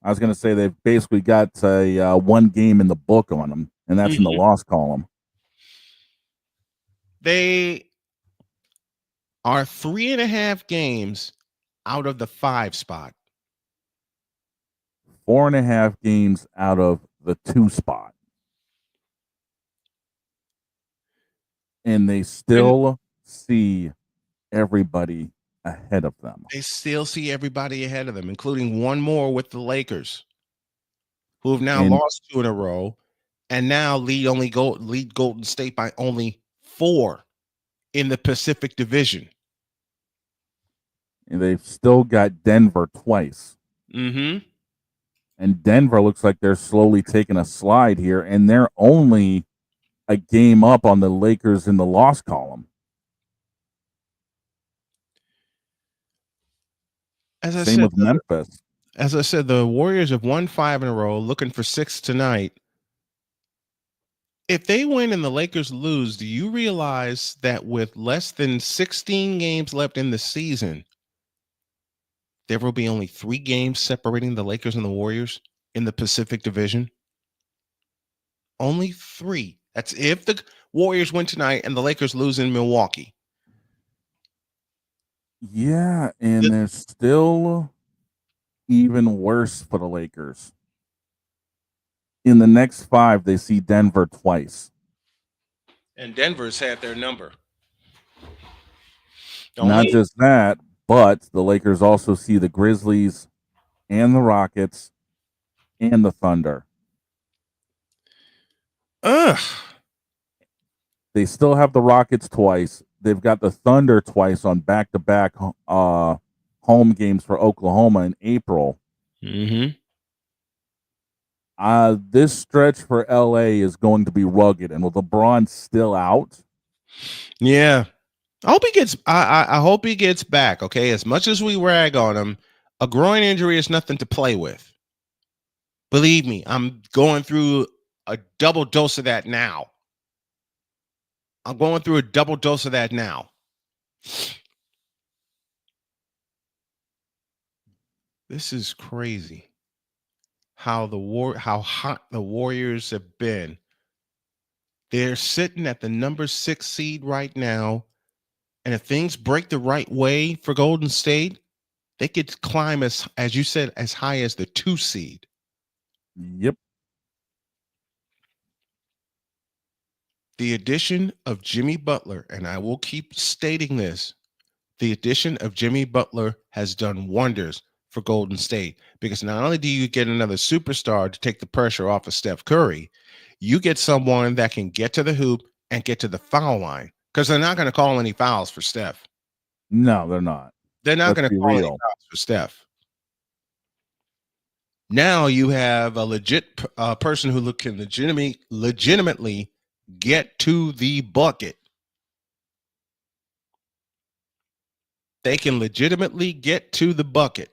I was going to say they've basically got a 1 game in the book on them, and that's in the loss column. They are 3.5 games out of the 5 spot. 4.5 games out of the 2 spot. And they still see everybody ahead of them. They still see everybody ahead of them, including one more with the Lakers, who have now lost 2 in a row and now lead Golden State by only 4 in the Pacific Division. And they've still got Denver twice. Mm-hmm. And Denver looks like they're slowly taking a slide here, and they're only a game up on the Lakers in the loss column. Same with Memphis. As I said, the Warriors have won 5 in a row, looking for 6 tonight. If they win and the Lakers lose, do you realize that with less than 16 games left in the season, there will be only 3 games separating the Lakers and the Warriors in the Pacific Division? Only 3. That's if the Warriors win tonight and the Lakers lose in Milwaukee. Yeah, and they're still even worse for the Lakers. In the next 5, they see Denver twice. And Denver's had their number. Not just that, but the Lakers also see the Grizzlies and the Rockets and the Thunder. Ugh. They still have the Rockets twice. they've got the Thunder twice on back-to-back home games for Oklahoma in April. Mm-hmm. This stretch for LA is going to be rugged, and with LeBron still out, Yeah. I hope he gets. I hope he gets back. Okay, as much as we rag on him, a groin injury is nothing to play with. Believe me, I'm going through a double dose of that now. This is crazy. How hot the Warriors have been. They're sitting at the number 6 seed right now, and if things break the right way for Golden State, they could climb as you said, as high as the 2 seed. Yep. The addition of Jimmy Butler, and I will keep stating this, the addition of Jimmy Butler has done wonders for Golden State, because not only do you get another superstar to take the pressure off of Steph Curry, you get someone that can get to the hoop and get to the foul line, because they're not going to call any fouls for Steph. No, they're not. They're not going to call any fouls for Steph. Now you have a legit person who can legitimately get to the bucket. They can legitimately get to the bucket.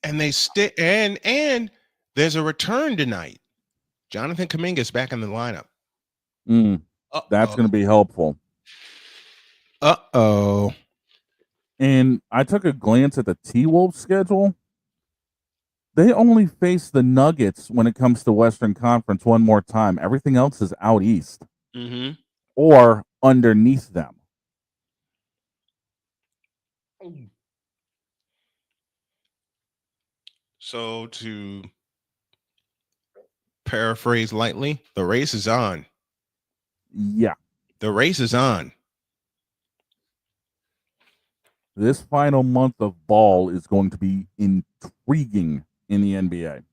And they and there's a return tonight. Jonathan Kuminga's back in the lineup. That's going to be helpful. Uh-oh. And I took a glance at the T-Wolves schedule. They only face the Nuggets when it comes to Western Conference one more time. Everything else is out east. Mm-hmm. Or underneath them. So to paraphrase lightly, the race is on. Yeah. The race is on. This final month of ball is going to be intriguing in the NBA.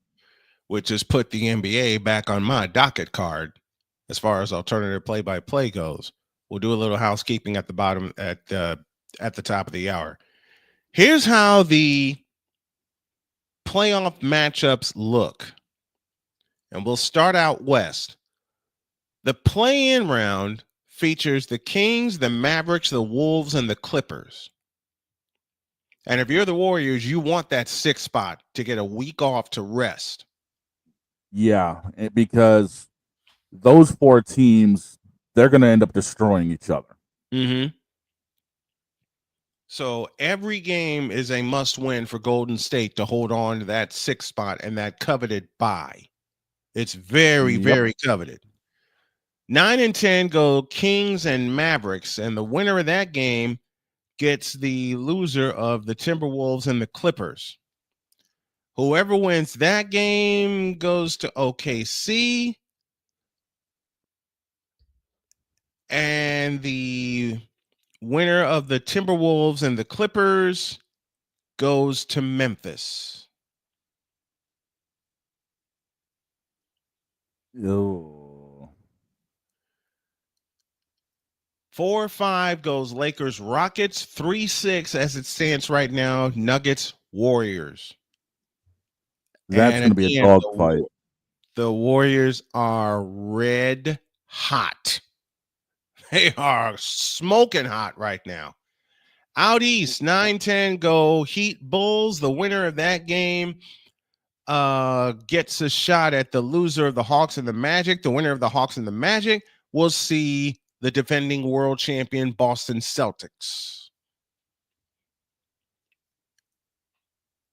Which has put the NBA back on my docket card as far as alternative play-by-play goes. We'll do a little housekeeping at the bottom at the top of the hour. Here's how the playoff matchups look. And we'll start out west. The play-in round features the Kings, the Mavericks, the Wolves, and the Clippers. And if you're the Warriors, you want that 6th spot to get a week off to rest. Yeah, because those 4 teams, they're going to end up destroying each other. Mm-hmm. So every game is a must-win for Golden State to hold on to that 6th spot and that coveted bye. It's very, very coveted. 9 and 10 go Kings and Mavericks, and the winner of that game gets the loser of the Timberwolves and the Clippers. Whoever wins that game goes to OKC, and the winner of the Timberwolves and the Clippers goes to Memphis. Oh. 4-5 goes Lakers Rockets. 3-6 as it stands right now, Nuggets Warriors. That's going to be a dogfight. The Warriors are red hot. They are smoking hot right now. Out east, 9-10 go Heat Bulls. The winner of that game gets a shot at the loser of the Hawks and the Magic. The winner of the Hawks and the Magic will see the defending world champion Boston Celtics.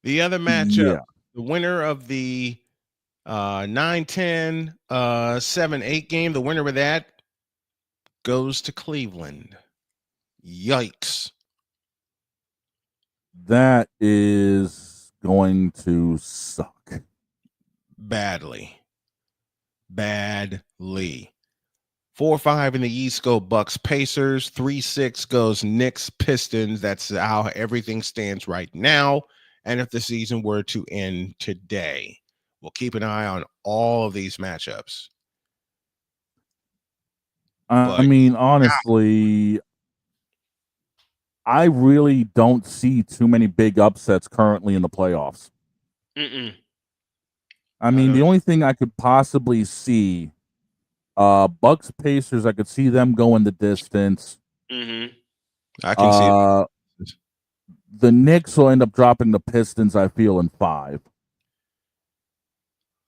The other matchup, the winner of the 9-10 7-8 game, the winner of that goes to Cleveland. Yikes. That is going to suck. Badly. 4-5 in the East go Bucks Pacers. 3-6 goes Knicks Pistons. That's how everything stands right now. And if the season were to end today, we'll keep an eye on all of these matchups. I mean, honestly, I really don't see too many big upsets currently in the playoffs. I mean, the only thing I could possibly see, Bucks Pacers, I could see them going the distance. I can see it. The Knicks will end up dropping the Pistons, I feel, in 5.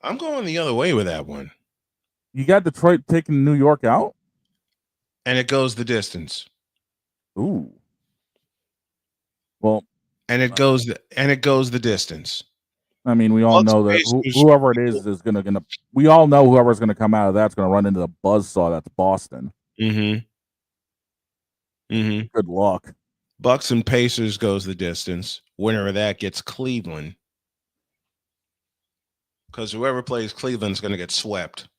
I'm going the other way with that one. You got Detroit taking New York out? And it goes the distance. Ooh. Well, and it goes the distance. I mean, we all know that whoever it is gonna. We all know whoever's gonna come out of that's gonna run into the buzzsaw. That's Boston. Good luck. Bucks and Pacers goes the distance. Winner of that gets Cleveland, because whoever plays Cleveland's gonna get swept.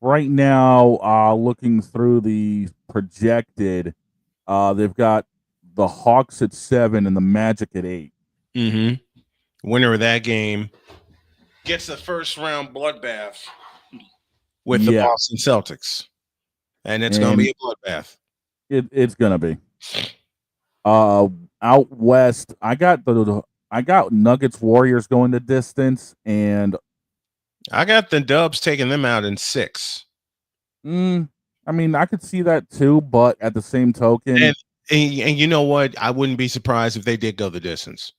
Right now, looking through the projected, they've got the Hawks at 7 and the Magic at 8. Winner of that game gets the first round bloodbath with the Boston Celtics, and it's going to be a bloodbath. It's going to be. Out west, I got Nuggets Warriors going the distance, and I got the Dubs taking them out in 6. I mean, I could see that too, but at the same token, and you know what? I wouldn't be surprised if they did go the distance.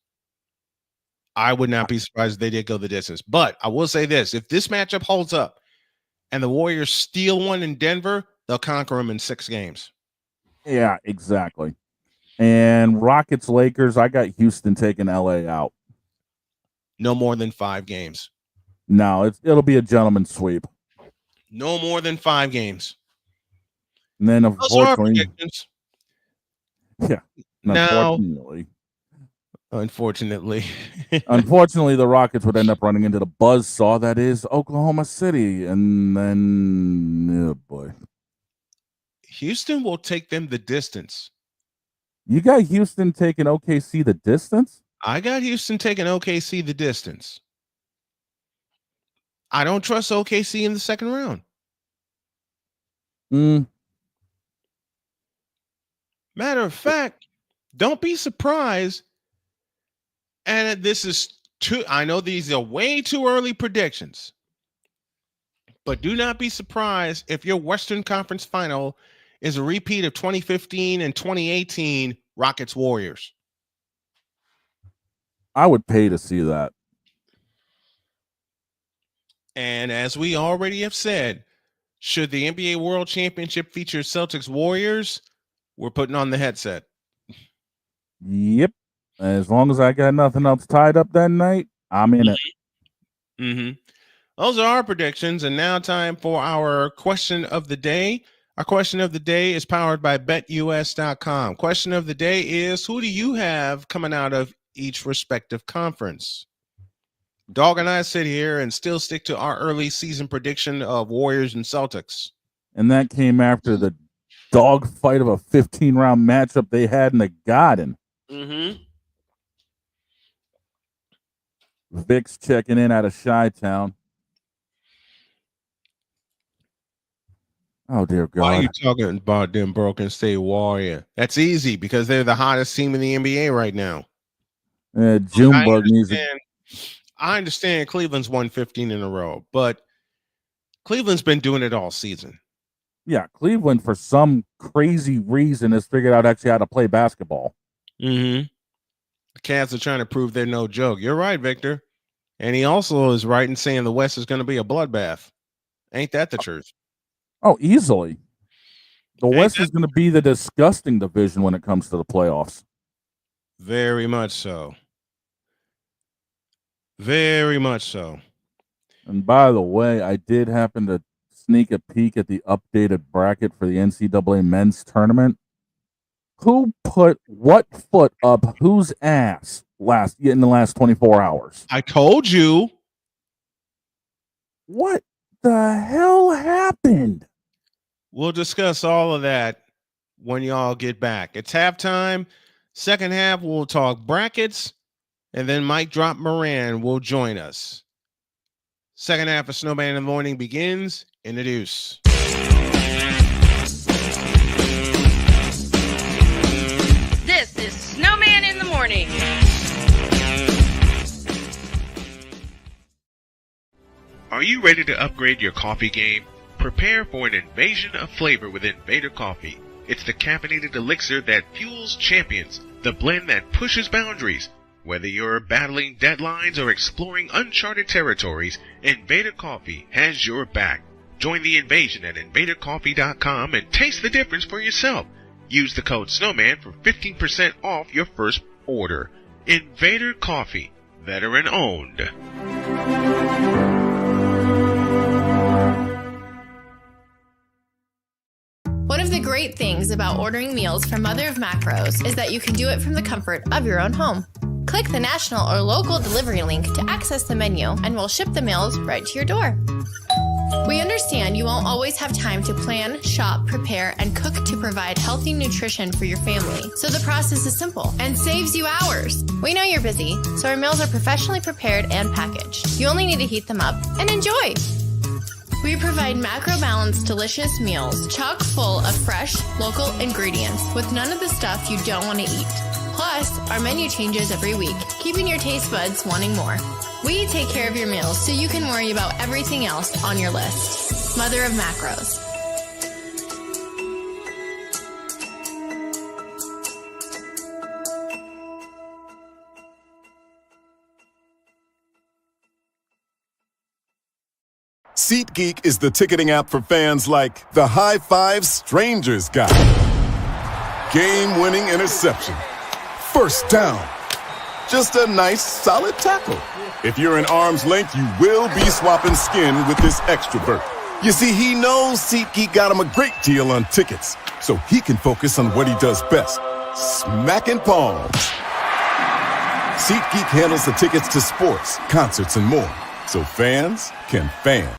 I would not be surprised if they did go the distance. But I will say this: if this matchup holds up and the Warriors steal one in Denver, they'll conquer them in 6 games. Yeah, exactly. And Rockets Lakers, I got Houston taking LA out. No more than 5 games. No, it'll be a gentleman's sweep. No more than 5 games. And then those are unfortunately, predictions. Yeah. Now, Unfortunately, the Rockets would end up running into the buzzsaw that is Oklahoma City. And then, oh boy. Houston will take them the distance. You got Houston taking OKC the distance? I got Houston taking OKC the distance. I don't trust OKC in the second round. Matter of fact, don't be surprised. And this is I know these are way too early predictions, but do not be surprised if your Western Conference final is a repeat of 2015 and 2018 Rockets Warriors. I would pay to see that. And as we already have said, should the NBA World Championship feature Celtics Warriors, we're putting on the headset. Yep. As long as I got nothing else tied up that night, I'm in it. Those are our predictions. And now time for our question of the day. Our question of the day is powered by BetUS.com. Question of the day is, who do you have coming out of each respective conference? Dog and I sit here and still stick to our early season prediction of Warriors and Celtics. And that came after the dogfight of a 15-round matchup they had in the Garden. Vic's checking in out of Chi-Town. Oh, dear God. Why are you talking about them Broken State Warrior? That's easy because they're the hottest team in the NBA right now. Junebug needs I understand Cleveland's won 15 in a row, but Cleveland's been doing it all season. Yeah, Cleveland, for some crazy reason, has figured out actually how to play basketball. The Cavs are trying to prove they're no joke. You're right, Victor. And he also is right in saying the West is going to be a bloodbath. Ain't that the truth? Oh, easily. The West is going to be the disgusting division when it comes to the playoffs. Very much so. Very much so. And by the way, I did happen to sneak a peek at the updated bracket for the NCAA men's tournament. Who put what foot up whose ass in the last 24 hours? I told you. What the hell happened? We'll discuss all of that when y'all get back. It's halftime. Second half, we'll talk brackets. And then Mike Drop Moran will join us. Second half of Snowman in the Morning begins in the deuce. Are you ready to upgrade your coffee game? Prepare for an invasion of flavor with Invader Coffee. It's the caffeinated elixir that fuels champions, the blend that pushes boundaries. Whether you're battling deadlines or exploring uncharted territories, Invader Coffee has your back. Join the invasion at invadercoffee.com and taste the difference for yourself. Use the code SNOWMAN for 15% off your first order. Invader Coffee, veteran owned. One of the great things about ordering meals from Mother of Macros is that you can do it from the comfort of your own home. Click the national or local delivery link to access the menu, and we'll ship the meals right to your door. We understand you won't always have time to plan, shop, prepare, and cook to provide healthy nutrition for your family, so the process is simple and saves you hours. We know you're busy, so our meals are professionally prepared and packaged. You only need to heat them up and enjoy. We provide macro-balanced, delicious meals, chock full of fresh, local ingredients with none of the stuff you don't want to eat. Plus, our menu changes every week, keeping your taste buds wanting more. We take care of your meals so you can worry about everything else on your list. Mother of Macros. SeatGeek is the ticketing app for fans like the High Five Strangers guy. Game-winning interception. First down. Just a nice, solid tackle. If you're in arm's length, you will be swapping skin with this extra berth. You see, he knows SeatGeek got him a great deal on tickets, so he can focus on what he does best, smacking palms. SeatGeek handles the tickets to sports, concerts, and more, so fans can fan.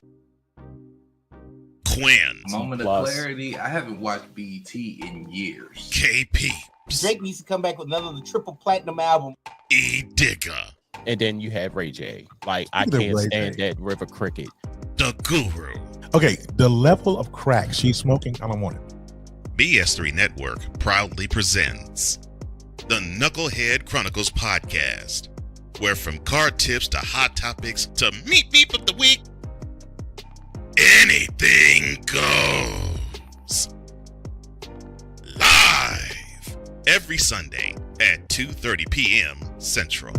Quinn. Moment of clarity. I haven't watched BT in years. KP. Drake needs to come back with another triple platinum album. E Digger. And then you have Ray J. Like, I can't stand that River Cricket. The Guru. Okay, the level of crack she's smoking, I don't want it. BS3 Network proudly presents the Knucklehead Chronicles podcast, where from card tips to hot topics to meet beep of the week, anything goes. Live every Sunday at 2:30 p.m. Central.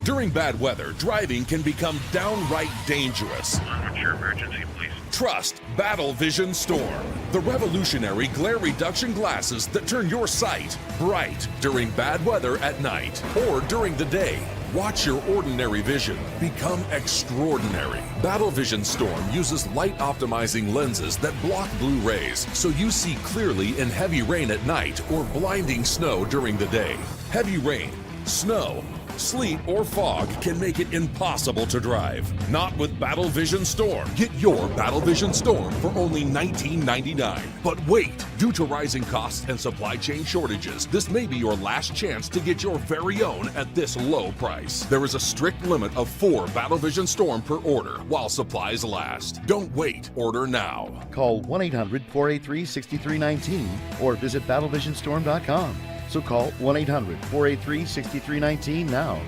During bad weather, driving can become downright dangerous. What's your emergency, please? Trust Battle Vision Storm, the revolutionary glare reduction glasses that turn your sight bright during bad weather at night or during the day. Watch your ordinary vision become extraordinary. Battle Vision Storm uses light optimizing lenses that block blue rays, so you see clearly in heavy rain at night or blinding snow during the day. Heavy rain, snow, sleet, or fog can make it impossible to drive. Not with Battle Vision Storm. Get your Battle Vision Storm for only $19.99. But wait, due to rising costs and supply chain shortages, this may be your last chance to get your very own at this low price. There is a strict limit of 4 Battle Vision Storm per order while supplies last. Don't wait, order now. Call 1-800-483-6319 or visit battlevisionstorm.com. So call 1-800-483-6319 now.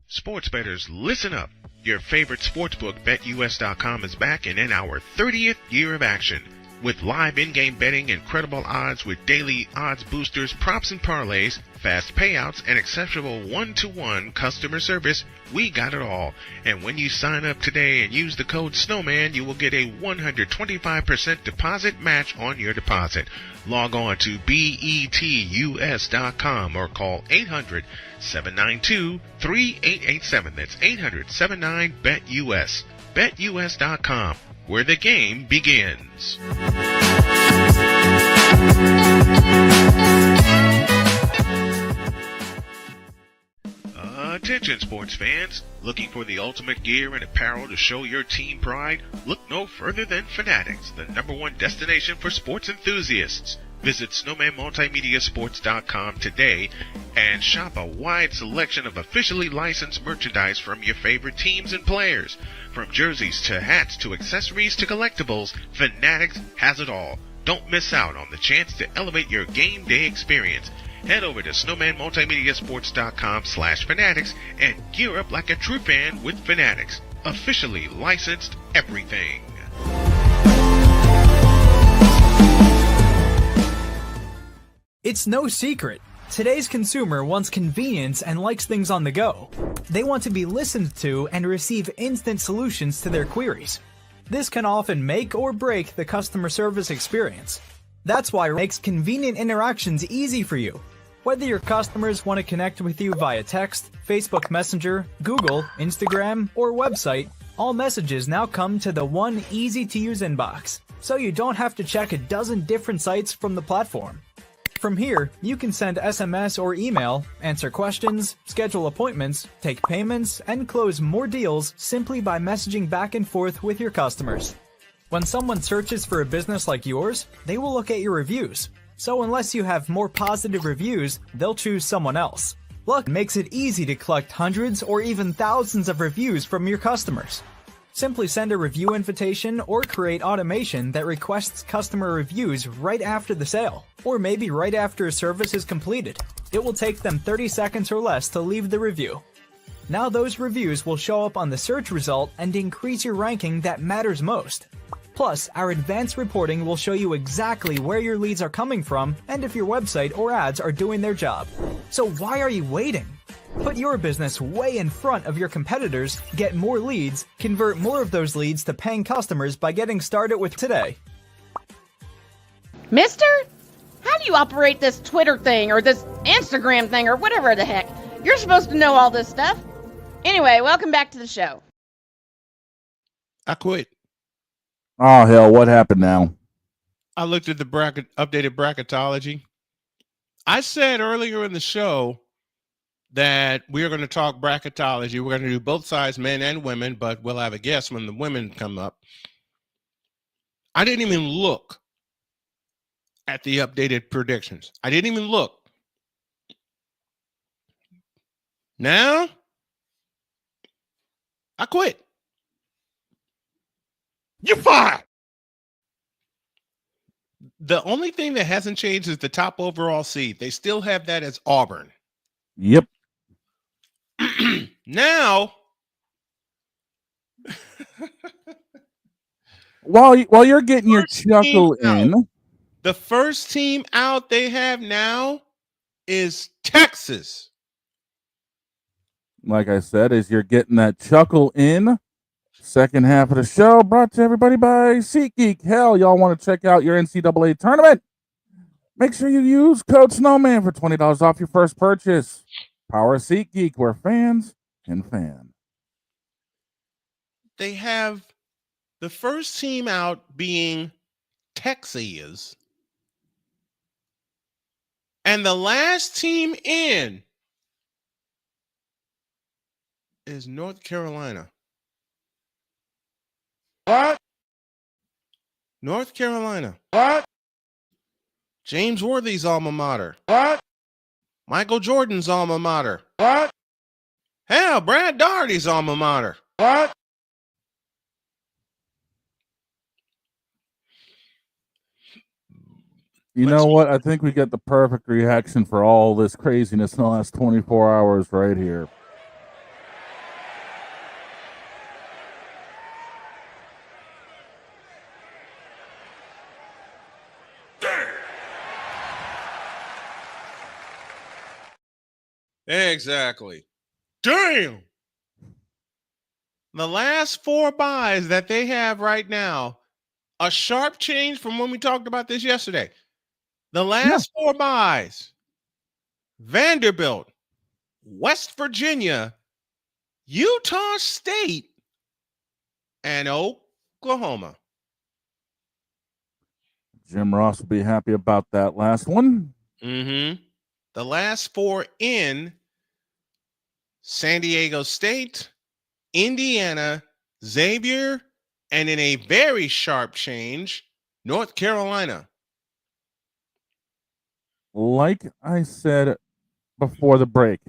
Sports bettors, listen up. Your favorite sportsbook, BetUS.com, is back and in our 30th year of action. With live in-game betting, incredible odds with daily odds boosters, props and parlays, fast payouts, and exceptional one-to-one customer service, we got it all. And when you sign up today and use the code SNOWMAN, you will get a 125% deposit match on your deposit. Log on to betus.com or call 800-792-3887. That's 800-79-BET-US. BetUS.com, where the game begins. Attention sports fans, looking for the ultimate gear and apparel to show your team pride? Look no further than Fanatics, the #1 destination for sports enthusiasts. Visit SnowmanMultimediaSports.com today and shop a wide selection of officially licensed merchandise from your favorite teams and players. From jerseys to hats to accessories to collectibles, Fanatics has it all. Don't miss out on the chance to elevate your game day experience. Head over to snowmanmultimediasports.com/fanatics and gear up like a true fan with Fanatics. Officially licensed everything. It's no secret. Today's consumer wants convenience and likes things on the go. They want to be listened to and receive instant solutions to their queries. This can often make or break the customer service experience. That's why it makes convenient interactions easy for you. Whether your customers want to connect with you via text, Facebook Messenger, Google, Instagram, or website, all messages now come to the one easy-to-use inbox, so you don't have to check a dozen different sites from the platform. From here, you can send SMS or email, answer questions, schedule appointments, take payments, and close more deals simply by messaging back and forth with your customers. When someone searches for a business like yours, they will look at your reviews. So unless you have more positive reviews, they'll choose someone else. Luck makes it easy to collect hundreds or even thousands of reviews from your customers. Simply send a review invitation or create automation that requests customer reviews right after the sale, or maybe right after a service is completed. It will take them 30 seconds or less to leave the review. Now those reviews will show up on the search result and increase your ranking that matters most. Plus, our advanced reporting will show you exactly where your leads are coming from and if your website or ads are doing their job. So why are you waiting? Put your business way in front of your competitors, get more leads, convert more of those leads to paying customers by getting started with today. Mister? How do you operate this Twitter thing or this Instagram thing or whatever the heck? You're supposed to know all this stuff. Anyway, welcome back to the show. I quit. Oh, hell, what happened now? I looked at the updated bracketology. I said earlier in the show that we are going to talk bracketology. We're going to do both sides, men and women, but we'll have a guest when the women come up. I didn't even look at the updated predictions. I didn't even look. Now, I quit. You're fired. The only thing that hasn't changed is the top overall seed. They still have that as Auburn. Yep. Now, while you're getting your chuckle in, the first team out they have now is Texas. Like I said, as you're getting that chuckle in, second half of the show brought to everybody by SeatGeek. Hell, y'all want to check out your NCAA tournament? Make sure you use code Snowman for $20 off your first purchase. Power of SeatGeek, where fans can fan. They have the first team out being Texas, and the last team in is North Carolina. What? North Carolina. What? James Worthy's alma mater. What? Michael Jordan's alma mater. What? Hell, Brad Daugherty's alma mater. What? You know what? I think we get the perfect reaction for all this craziness in the last 24 hours right here. Exactly. Damn. The last 4 buys that they have right now, a sharp change from when we talked about this yesterday. The last 4 buys, Vanderbilt, West Virginia, Utah State, and Oklahoma. Jim Ross will be happy about that last one. Mm-hmm. The last 4 in San Diego State, Indiana, Xavier, and in a very sharp change, North Carolina. Like I said before the break,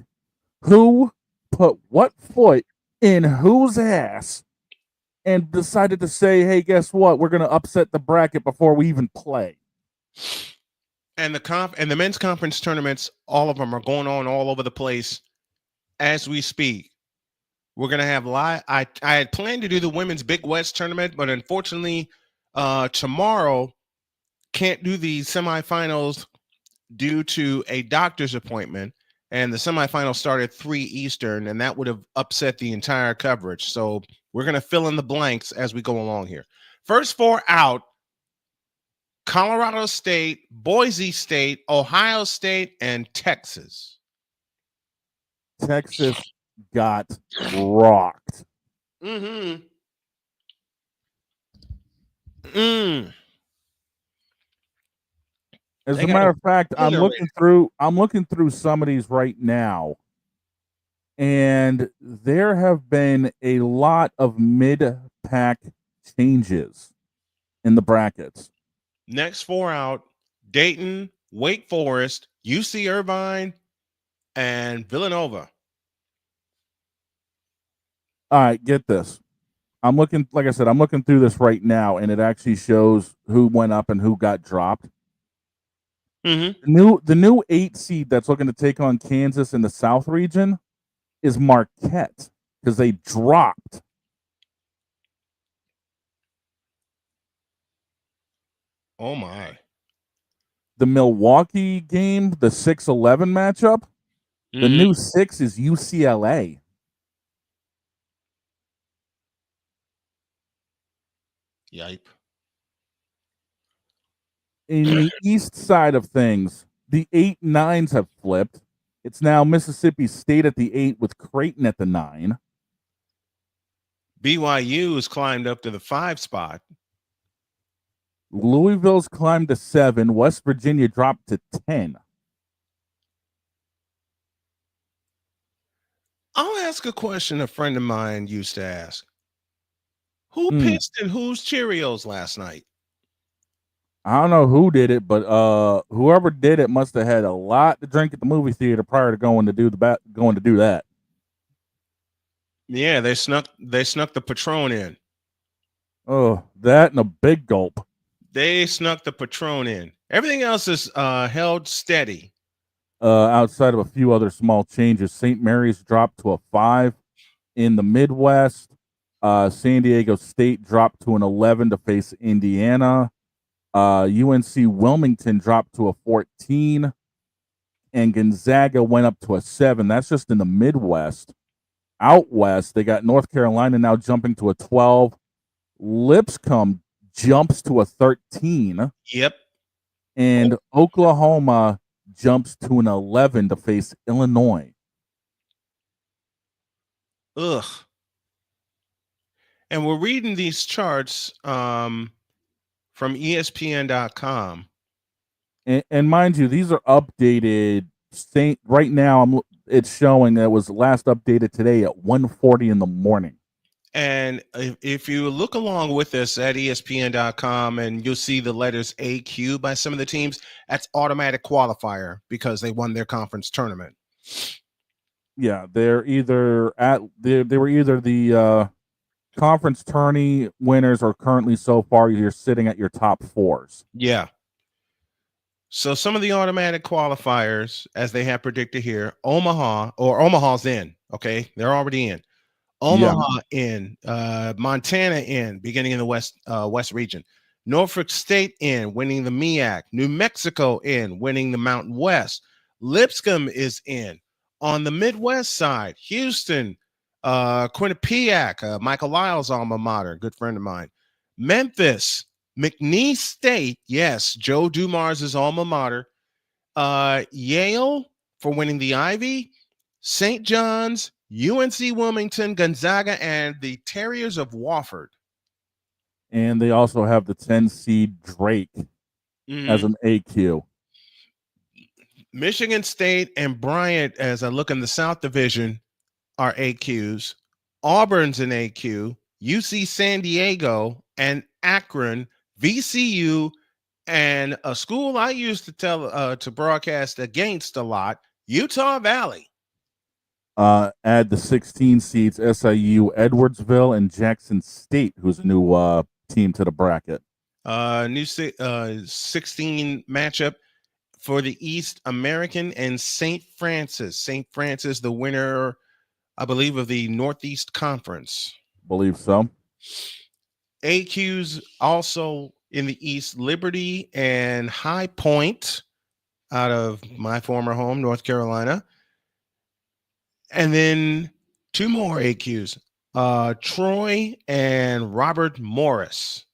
who put what foot in whose ass and decided to say, hey, guess what? We're going to upset the bracket before we even play. And the men's conference tournaments, all of them are going on all over the place as we speak. We're gonna have live. I had planned to do the women's Big West tournament, but unfortunately, tomorrow can't do the semifinals due to a doctor's appointment. And the semifinals start at 3 Eastern, and that would have upset the entire coverage. So we're gonna fill in the blanks as we go along here. First four out: Colorado State, Boise State, Ohio State, and Texas. Texas got rocked. Mm-hmm. As a matter of fact, I'm looking through some of these right now, and there have been a lot of mid-pack changes in the brackets. Next four out: Dayton, Wake Forest, UC Irvine, and Villanova. All right, get this. I'm looking, like I said, I'm looking through this right now, and it actually shows who went up and who got dropped. Mm-hmm. The new 8 seed that's looking to take on Kansas in the South region is Marquette, because they dropped. Oh my. The Milwaukee game, the 6-11 matchup, the new 6 is UCLA. Yipe. In the east side of things, the 8-9s have flipped. It's now Mississippi State at the 8 with Creighton at the 9. BYU has climbed up to the 5 spot. Louisville's climbed to 7. West Virginia dropped to 10. I'll ask a question a friend of mine used to ask. Who pissed in whose Cheerios last night? I don't know who did it, but whoever did it must have had a lot to drink at the movie theater prior to going to do that. Yeah, they snuck the Patron in. Oh, that and a big gulp. They snuck the Patron in. Everything else is held steady. Outside of a few other small changes, St. Mary's dropped to a 5 in the Midwest. San Diego State dropped to an 11 to face Indiana. UNC Wilmington dropped to a 14, and Gonzaga went up to a 7. That's just in the Midwest. Out west, they got North Carolina now jumping to a 12. Lipscomb jumps to a 13. Yep. And Oklahoma jumps to an 11 to face Illinois. Ugh. And we're reading these charts from ESPN.com. And mind you, these are updated. Right now, it's showing that it was last updated today at 1:40 in the morning. And if you look along with us at ESPN.com, and you'll see the letters AQ by some of the teams, that's automatic qualifier because they won their conference tournament. Yeah, they're either they were either the conference tourney winners, or currently so far you're sitting at your top 4s. Yeah. So some of the automatic qualifiers, as they have predicted here, Omaha's in. Okay, they're already in. Omaha in, Montana in, beginning in the west region. Norfolk State in, winning the MEAC. New Mexico in, winning the Mountain West. Lipscomb is in. On the Midwest side, Houston, Quinnipiac, Michael Lyle's alma mater, good friend of mine. Memphis, McNeese State, yes, Joe Dumars' alma mater. Yale for winning the Ivy. St. John's, UNC Wilmington, Gonzaga, and the Terriers of Wofford. And they also have the 10 seed Drake as an AQ. Michigan State and Bryant, as I look in the South Division, are AQs. Auburn's an AQ. UC San Diego and Akron, VCU, and a school I used to broadcast against a lot, Utah Valley. Add the 16 seeds, SIU, Edwardsville, and Jackson State, who's a new team to the bracket. New 16 matchup for the East American and St. Francis. St. Francis, the winner, I believe, of the Northeast Conference. Believe so. AQs also in the East, Liberty and High Point out of my former home, North Carolina. And then two more AQs, Troy and Robert Morris.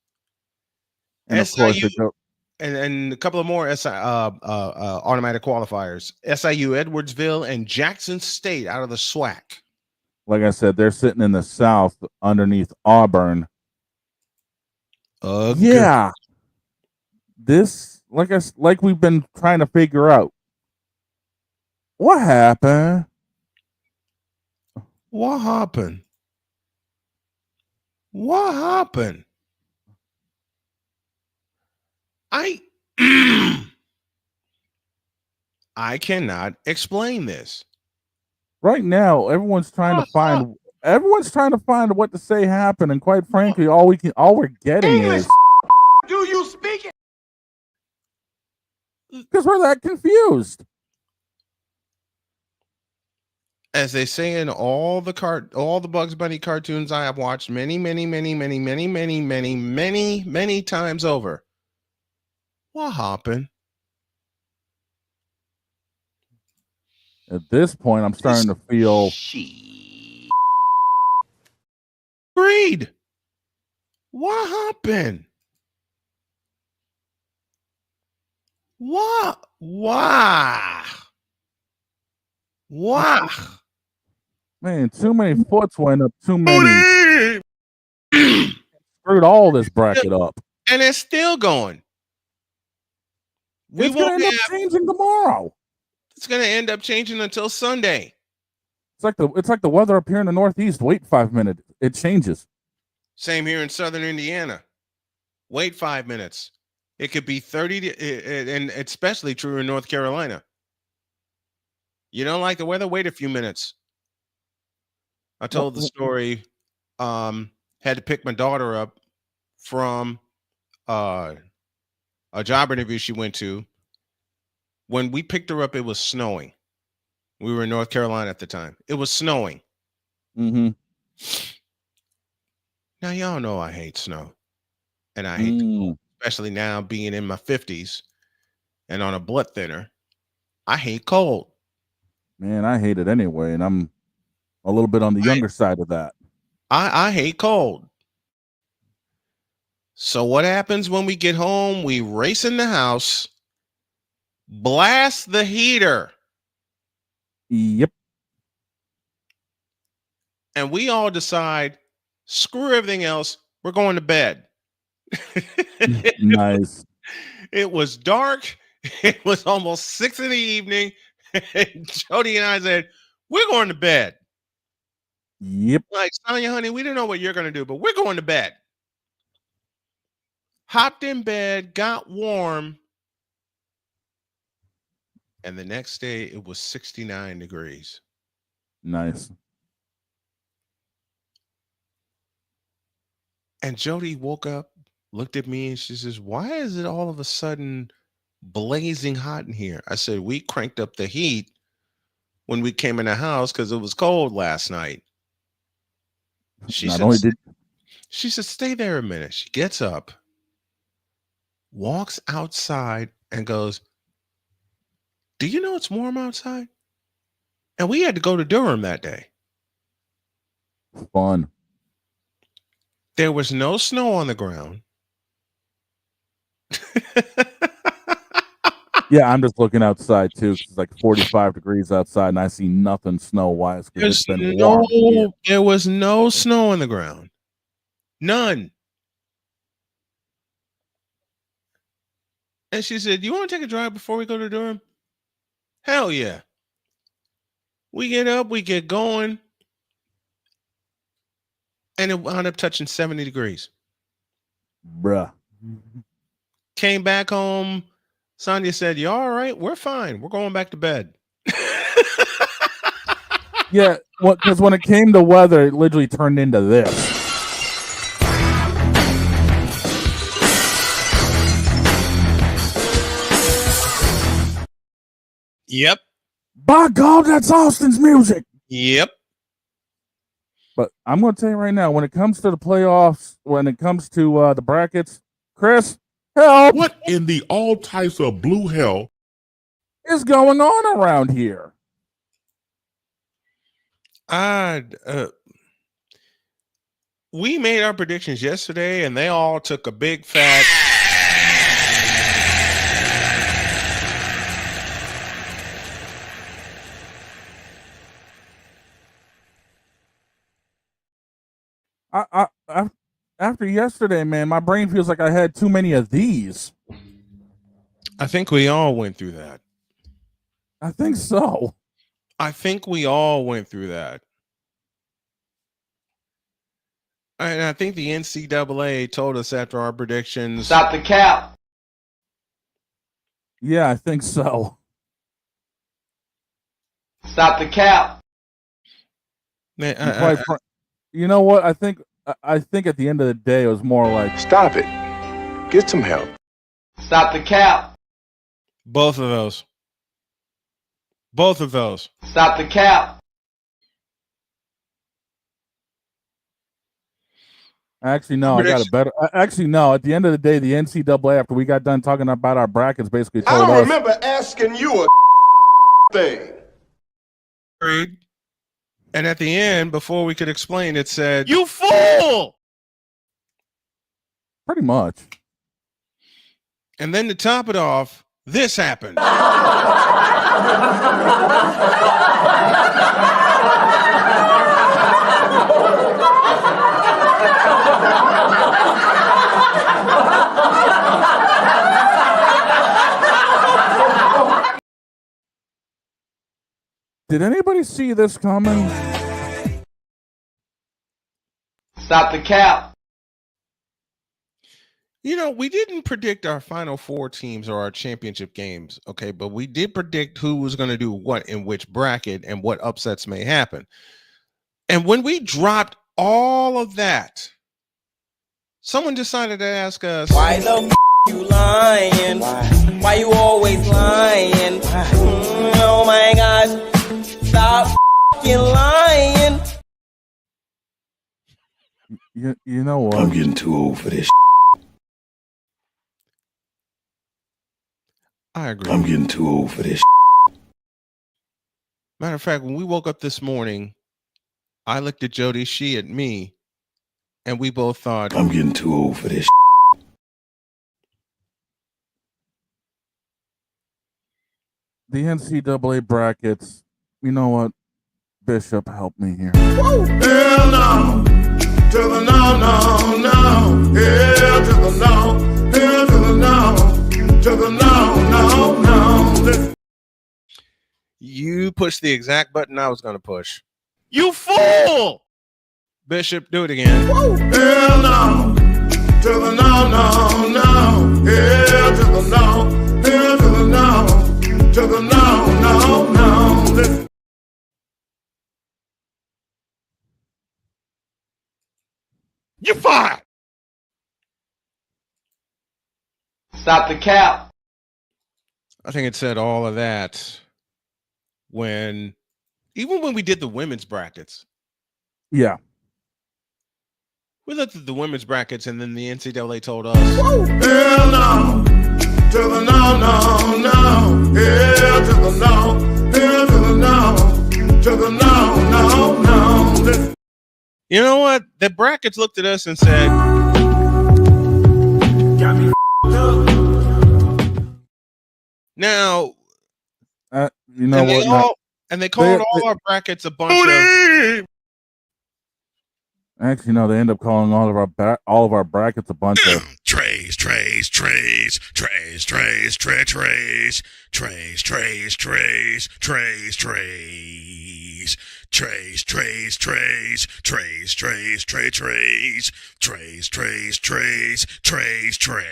And of SIU, course, and a couple of more automatic qualifiers. SIU Edwardsville and Jackson State out of the SWAC. Like I said, they're sitting in the South underneath Auburn. Yeah. This, like we've been trying to figure out. What happened? What happened? What happened? I cannot explain this. Right now, everyone's trying to find what to say happened, and quite frankly, all we're getting is Do you speak it? because we're that confused. As they say in all the Bugs Bunny cartoons I have watched many times over. What happened? At this point, I'm starting to feel. Agreed. What happened? What? Why? Why? Man, too many foots went up. Too many. Screwed all this bracket up. And it's still going. It's going to end up changing tomorrow. It's going to end up changing until Sunday. It's like the weather up here in the Northeast. Wait 5 minutes. It changes. Same here in Southern Indiana. Wait 5 minutes. It could be 30, and especially true in North Carolina. You don't like the weather? Wait a few minutes. I told the story. Had to pick my daughter up from a job interview she went to. When we picked her up, it was snowing. We were in North Carolina at the time. It was snowing. Mm-hmm. Now, y'all know I hate snow. And I hate the cold, especially now being in my 50s and on a blood thinner. I hate cold. Man, I hate it anyway, and I'm a little bit on the younger side of that. I hate cold. So what happens when we get home? We race in the house, blast the heater. Yep. And we all decide, screw everything else. We're going to bed. Nice. It was dark. It was almost 6 p.m. And Jody and I said, we're going to bed. Yep. Like, Sonya, honey, we don't know what you're going to do, but we're going to bed. Hopped in bed, got warm. And the next day, it was 69 degrees. Nice. And Jody woke up, looked at me, and she says, why is it all of a sudden blazing hot in here? I said, we cranked up the heat when we came in the house because it was cold last night. She said, stay there a minute. She gets up, walks outside, and goes, do you know it's warm outside? And we had to go to Durham that day. Fun. There was no snow on the ground. Yeah, I'm just looking outside too. It's like 45 degrees outside, and I see nothing snow-wise because it's been warm. There was no snow on the ground. None. And she said, you want to take a drive before we go to Durham? Hell yeah. We get up, we get going, and it wound up touching 70 degrees. Bruh. Came back home. Sonya said, you all right? We're fine. We're going back to bed. Yeah, because when it came to weather, it literally turned into this. Yep. By God, that's Austin's music. Yep. But I'm going to tell you right now, when it comes to the playoffs, when it comes to the brackets, Chris, help! What in the all types of blue hell is going on around here? We made our predictions yesterday, and they all took a big fat. After yesterday, man, my brain feels like I had too many of these. I think we all went through that. I think so. I think we all went through that. And I think the NCAA told us after our predictions. Stop the cap. Yeah, I think so. Stop the cap. Man, you know what? I think at the end of the day, it was more like, stop it. Get some help. Stop the cap. Both of those. Both of those. Stop the cap. Actually, no, I got a better. Actually, no. At the end of the day, the NCAA, after we got done talking about our brackets, basically told us. I don't remember asking you a thing. And at the end, before we could explain, it said, "You fool!" Pretty much. And then to top it off, this happened. Did anybody see this coming? Stop the cap. You know, we didn't predict our Final Four teams or our championship games, okay? But we did predict who was going to do what in which bracket and what upsets may happen. And when we dropped all of that, someone decided to ask us, why the you lying? Why you always lying? Oh my gosh. Stop lying. You know what? I'm getting too old for this. I agree. I'm getting too old for this. Matter of fact, when we woke up this morning, I looked at Jody, she at me, and we both thought, I'm getting too old for this. The NCAA brackets, you know what? Bishop, help me here. Hell no. To the no, no, no. Hell to the no. Hell to the no. To the no, no, no. You pushed the exact button I was going to push. You fool! Bishop, do it again. Hell no. To the no, no, no. Hell to the no. Hell to the no. To the no, no, no. You're fired. Stop the cap. I think it said all of that even when we did the women's brackets. Yeah. We looked at the women's brackets and then the NCAA told us. Hell no. To the no, no, no. Hell to the no. Hell to the no. To the no, no, no. You know what? The brackets looked at us and said, got me now, you know what? They called all our brackets a bunch of. Actually, no, they end up calling all of our brackets a bunch of trays, trays, trays, trays, trays, trays, trays, trays, trays, trays, trays, trays. Trays, trays, trays, trays, trays, trays, trays, trays, trays, trays, trays, trays.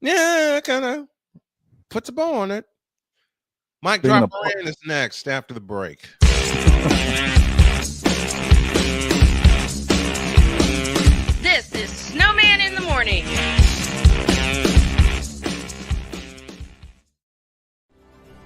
Yeah, kind of puts a bow on it. Mike Drop Brand is next after the break. This is Snowman in the Morning.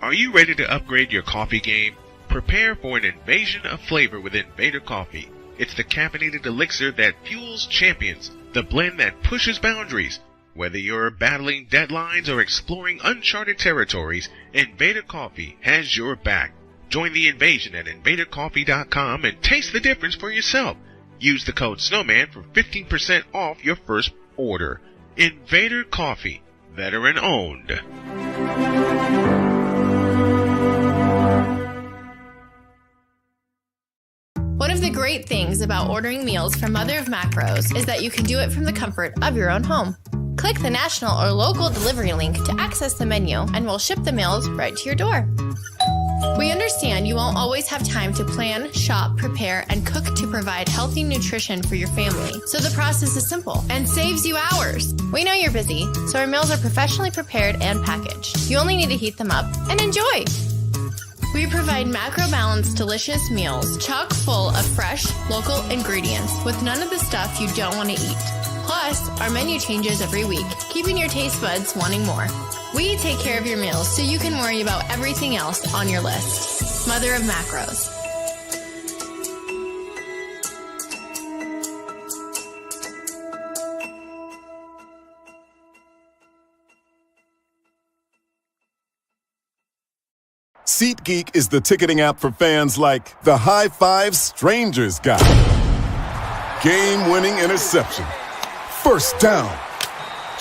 Are you ready to upgrade your coffee game? Prepare for an invasion of flavor with Invader Coffee. It's the caffeinated elixir that fuels champions, the blend that pushes boundaries. Whether you're battling deadlines or exploring uncharted territories, Invader Coffee has your back. Join the invasion at invadercoffee.com and taste the difference for yourself. Use the code SNOWMAN for 15% off your first order. Invader Coffee, veteran owned. One of the great things about ordering meals from Mother of Macros is that you can do it from the comfort of your own home. Click the national or local delivery link to access the menu, and we'll ship the meals right to your door. We understand you won't always have time to plan, shop, prepare, and cook to provide healthy nutrition for your family, so the process is simple and saves you hours. We know you're busy, so our meals are professionally prepared and packaged. You only need to heat them up and enjoy. We provide macro-balanced, delicious meals chock full of fresh, local ingredients with none of the stuff you don't want to eat. Plus, our menu changes every week, keeping your taste buds wanting more. We take care of your meals so you can worry about everything else on your list. Mother of Macros. SeatGeek is the ticketing app for fans like the High Five Strangers guy. Game-winning interception. First down.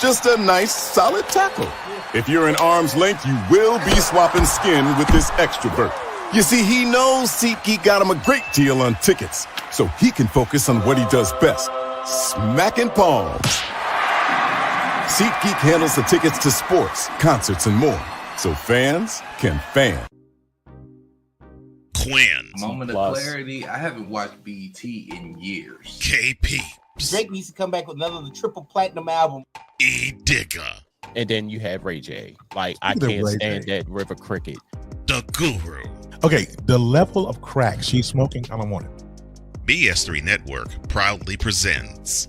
Just a nice, solid tackle. If you're in arm's length, you will be swapping skin with this extrovert. You see, he knows SeatGeek got him a great deal on tickets, so he can focus on what he does best, smacking palms. SeatGeek handles the tickets to sports, concerts, and more, so fans can fan. Quinn. Moment of clarity. I haven't watched BT in years. KP. Drake needs to come back with another triple platinum album. E. Digger. And then you have Ray J. Like, I can't stand that River Cricket. The Guru. Okay, the level of crack she's smoking, I don't want it. BS3 Network proudly presents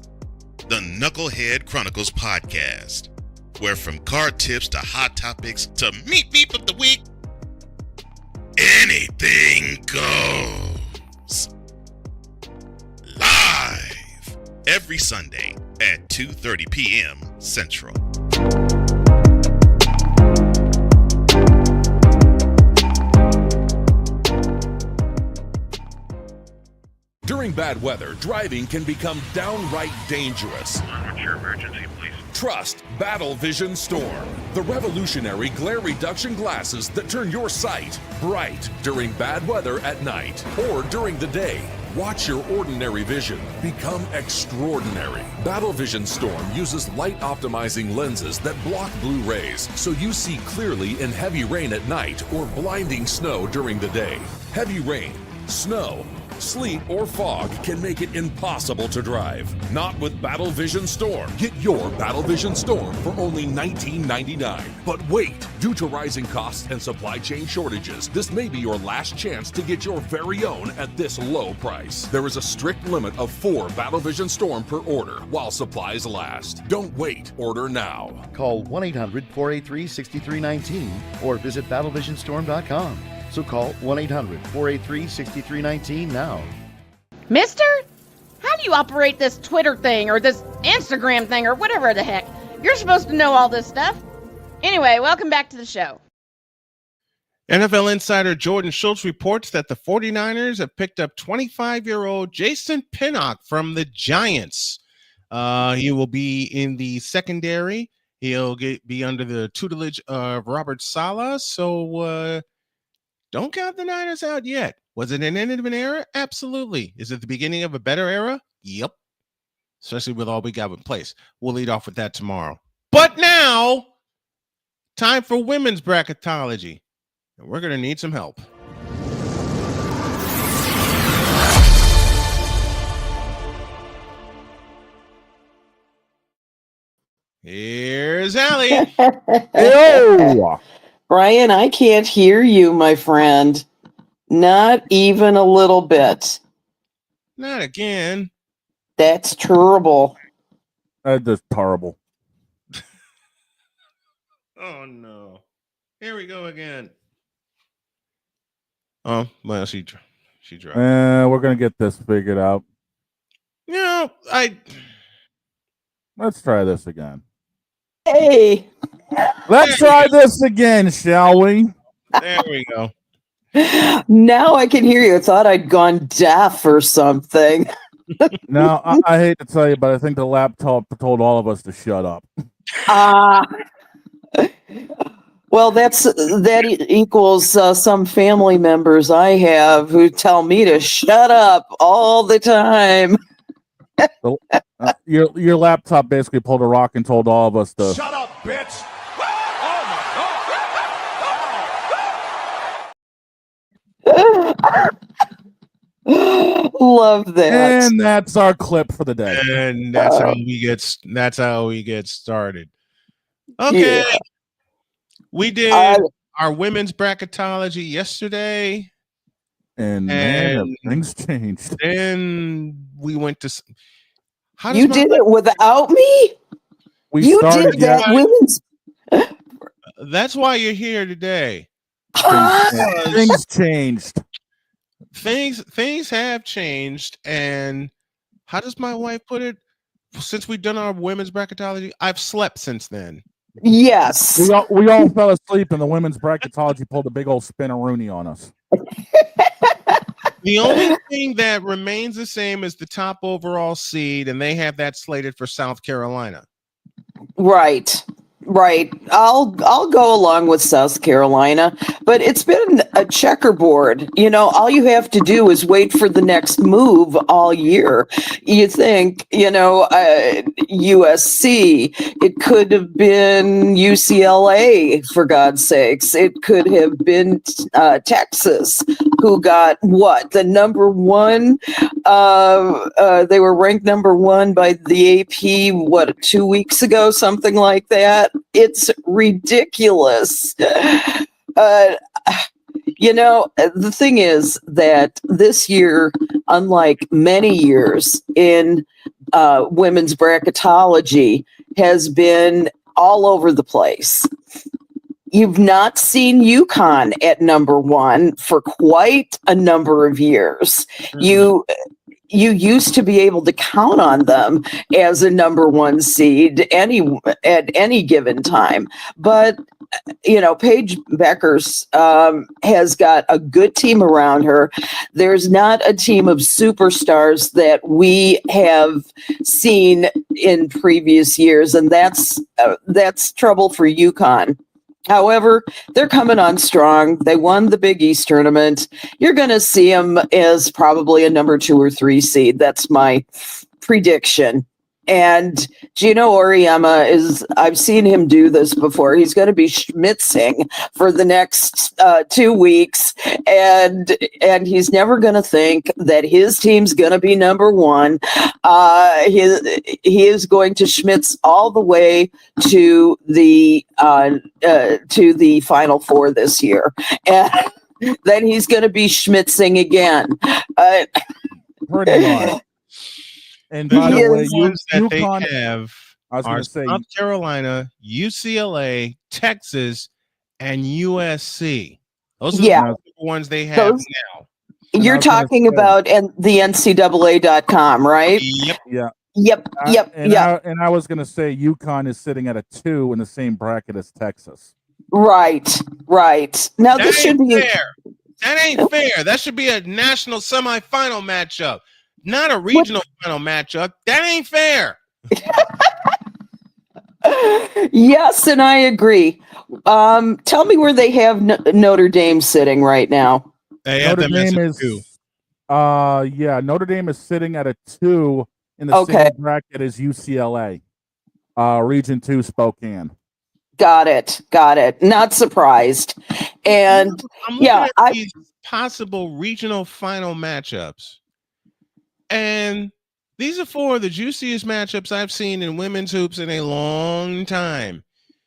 the Knucklehead Chronicles podcast, where from card tips to hot topics to meep of the week, anything goes. Live every Sunday at 2:30 p.m. Central. During bad weather, driving can become downright dangerous. What's your emergency, please? Trust Battle Vision Storm, the revolutionary glare reduction glasses that turn your sight bright during bad weather at night or during the day. Watch your ordinary vision become extraordinary. Battle Vision Storm uses light optimizing lenses that block blue rays, so you see clearly in heavy rain at night or blinding snow during the day. Heavy rain, snow, sleet, or fog can make it impossible to drive. Not with Battle Vision Storm. Get your Battle Vision Storm for only $19.99. But wait, due to rising costs and supply chain shortages, this may be your last chance to get your very own at this low price. There is a strict limit of 4 Battle Vision Storm per order while supplies last. Don't wait, order now. Call 1-800-483-6319 or visit battlevisionstorm.com. So call 1-800-483-6319 now. Mister? How do you operate this Twitter thing or this Instagram thing or whatever the heck? You're supposed to know all this stuff. Anyway, welcome back to the show. NFL insider Jordan Schultz reports that the 49ers have picked up 25-year-old Jason Pinnock from the Giants. He will be in the secondary. He'll be under the tutelage of Robert Saleh. So don't count the Niners out yet. Was it an end of an era? Absolutely. Is it the beginning of a better era? Yep. Especially with all we got in place. We'll lead off with that tomorrow. But now, time for women's bracketology. And we're going to need some help. Here's Allie. Yo! Brian, I can't hear you, my friend. Not even a little bit. Not again. That's terrible. That's just terrible. Oh, no. Here we go again. Oh, well, she dropped. We're gonna get this figured out. Yeah, Let's try this again. Hey, let's try this again, shall we? There we go. Now I can hear you. I thought I'd gone deaf or something. Now, I hate to tell you, but I think the laptop told all of us to shut up. Well, that equals some family members I have who tell me to shut up all the time. Your laptop basically pulled a rock and told all of us to Shut up, bitch! Love that. And that's our clip for the day. And that's how we get started. Okay. Yeah. We did our women's bracketology yesterday. And man, things changed. Then we went to You did it without me? You did that women's. That's why you're here today. Things changed. Things have changed, and how does my wife put it? Since we've done our women's bracketology, I've slept since then. Yes. We all fell asleep, and the women's bracketology pulled a big old spinneroonie on us. The only thing that remains the same is the top overall seed, and they have that slated for South Carolina. Right. I'll go along with South Carolina, but it's been a checkerboard. You know, all you have to do is wait for the next move all year. You think, USC, it could have been UCLA, for God's sakes. It could have been Texas, who got the number one? They were ranked number one by the AP, 2 weeks ago, something like that. It's ridiculous. The thing is that this year, unlike many years in women's bracketology, has been all over the place. You've not seen UConn at number one for quite a number of years. You used to be able to count on them as a number one seed at any given time. But, Paige Beckers has got a good team around her. There's not a team of superstars that we have seen in previous years, and that's trouble for UConn. However, they're coming on strong. They won the Big East tournament. You're going to see them as probably a number 2 or 3 seed. That's my prediction. And Gino Auriemma I've seen him do this before. He's going to be schmitzing for the next 2 weeks. And he's never going to think that his team's going to be number one. He is going to schmitz all the way to the Final Four this year. And then he's going to be schmitzing again. Pretty much. And by the way, UConn have South Carolina, UCLA, Texas, and USC. Those are the ones they have now. You're talking about the NCAA.com, right? Yep. Yep. And I was going to say UConn is sitting at a 2 in the same bracket as Texas. Right. Now this should be fair. That ain't fair. That should be a national semifinal matchup, not a regional final matchup. That ain't fair. Yes, and I agree. Tell me where they have Notre Dame sitting right now. Notre Dame is 2. Notre Dame is sitting at a 2 in the same bracket as UCLA. Region 2 Spokane. Got it. Not surprised. And I'm looking at these possible regional final matchups. And these are 4 of the juiciest matchups I've seen in women's hoops in a long time.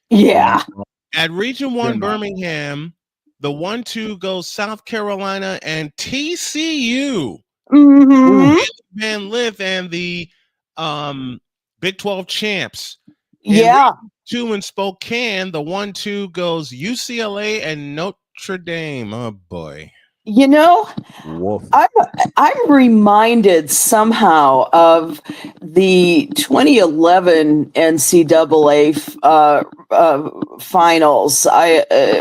Yeah. At Region 1 Birmingham, the 1-2 goes South Carolina and TCU. Mm-hmm. Van Lith and the Big 12 champs. Yeah. 2 in Spokane, the 1-2 goes UCLA and Notre Dame. Oh boy. You know, I'm reminded somehow of the 2011 NCAA finals,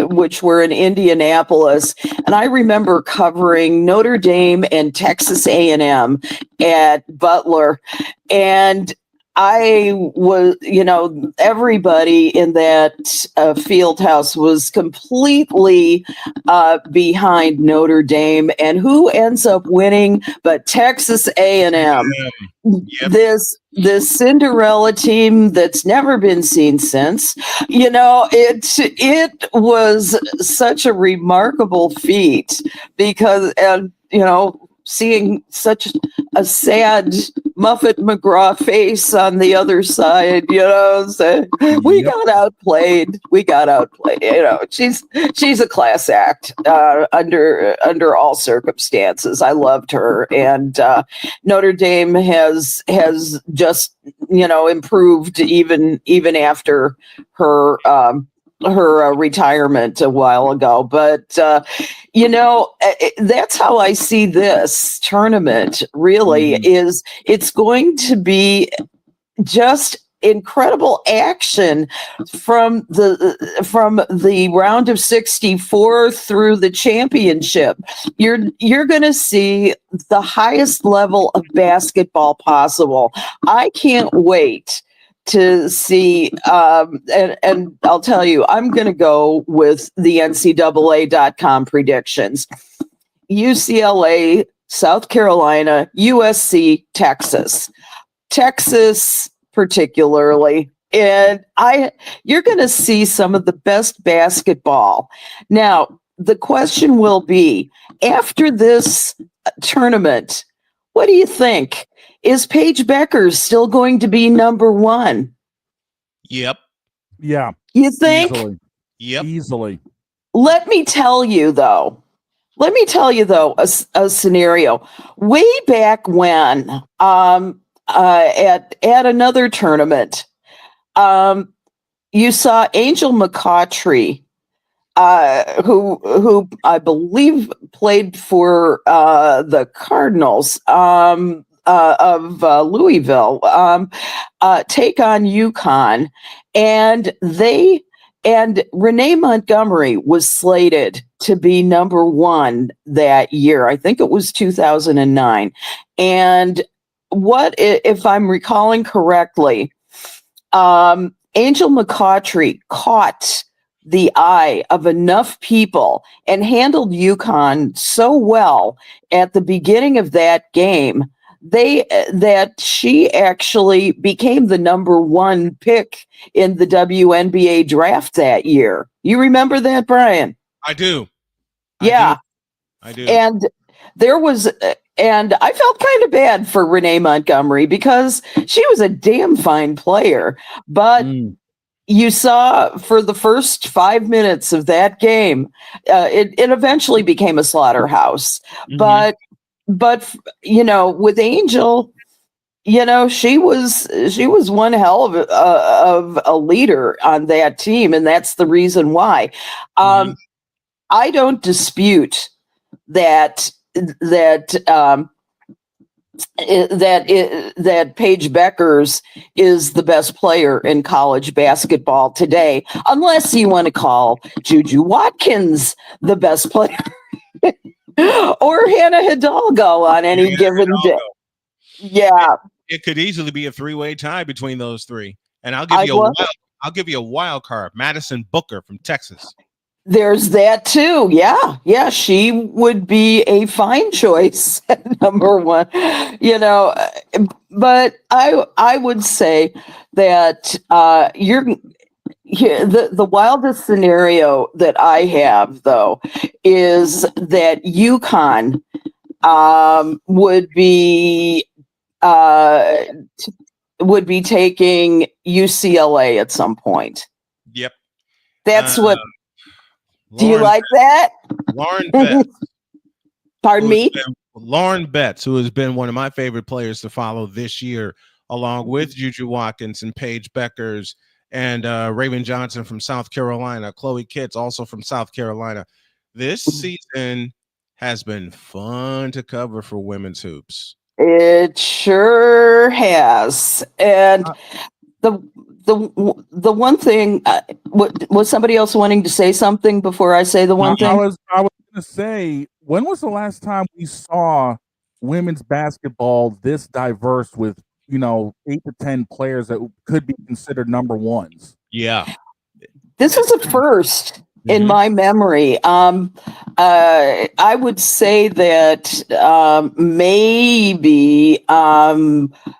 which were in Indianapolis, and I remember covering Notre Dame and Texas A&M at Butler, and I was, everybody in that field house was completely behind Notre Dame, and who ends up winning but Texas A&M. Yep. This Cinderella team that's never been seen since. It was such a remarkable feat because, seeing such a sad Muffet McGraw face on the other side, so we got outplayed. She's a class act under all circumstances. I loved her, and Notre Dame has just improved even after her retirement a while ago. But that's how I see this tournament. Really, is it's going to be just incredible action from the round of 64 through the championship. You're going to see the highest level of basketball possible. I can't wait to see, and I'll tell you, I'm going to go with the NCAA.com predictions. UCLA, South Carolina, USC, Texas particularly. And you're going to see some of the best basketball. Now, the question will be, after this tournament, what do you think? Is Paige Beckers still going to be number one? Yep. Yeah. You think? Easily. Yep. Easily. Let me tell you though, a scenario. Way back when, at another tournament, you saw Angel McCautry, who I believe played for the Cardinals of Louisville, take on UConn, and Renee Montgomery was slated to be number one that year. I think it was 2009. And if I'm recalling correctly, Angel McCautry caught the eye of enough people and handled UConn so well at the beginning of that game that she actually became the number one pick in the WNBA draft that year. You remember that, Brian? I do. Yeah. I do. And I felt kind of bad for Renee Montgomery because she was a damn fine player. But you saw for the first 5 minutes of that game, it eventually became a slaughterhouse. But with Angel, she was one hell of a leader on that team, and that's the reason why. I don't dispute that Paige Beckers is the best player in college basketball today, unless you want to call Juju Watkins the best player. Or Hannah Hidalgo on any given day. Yeah. It could easily be a three-way tie between those three. And I'll give you a wild card. Madison Booker from Texas. There's that too. Yeah. Yeah. She would be a fine choice at number one, but I would say that the wildest scenario that I have, though, is that UConn would be taking UCLA at some point. Yep. That's what. Do you like that? Lauren Betts. Pardon me? Lauren Betts, who has been one of my favorite players to follow this year, along with Juju Watkins and Paige Beckers and Raven Johnson from South Carolina, Chloe Kitts also from South Carolina. This season has been fun to cover for women's hoops. It sure has. And the one thing, was somebody else wanting to say something before I say the one thing? I was going to say, when was the last time we saw women's basketball this diverse with 8 to 10 players that could be considered number ones? Yeah, this is a first in my memory. I would say that maybe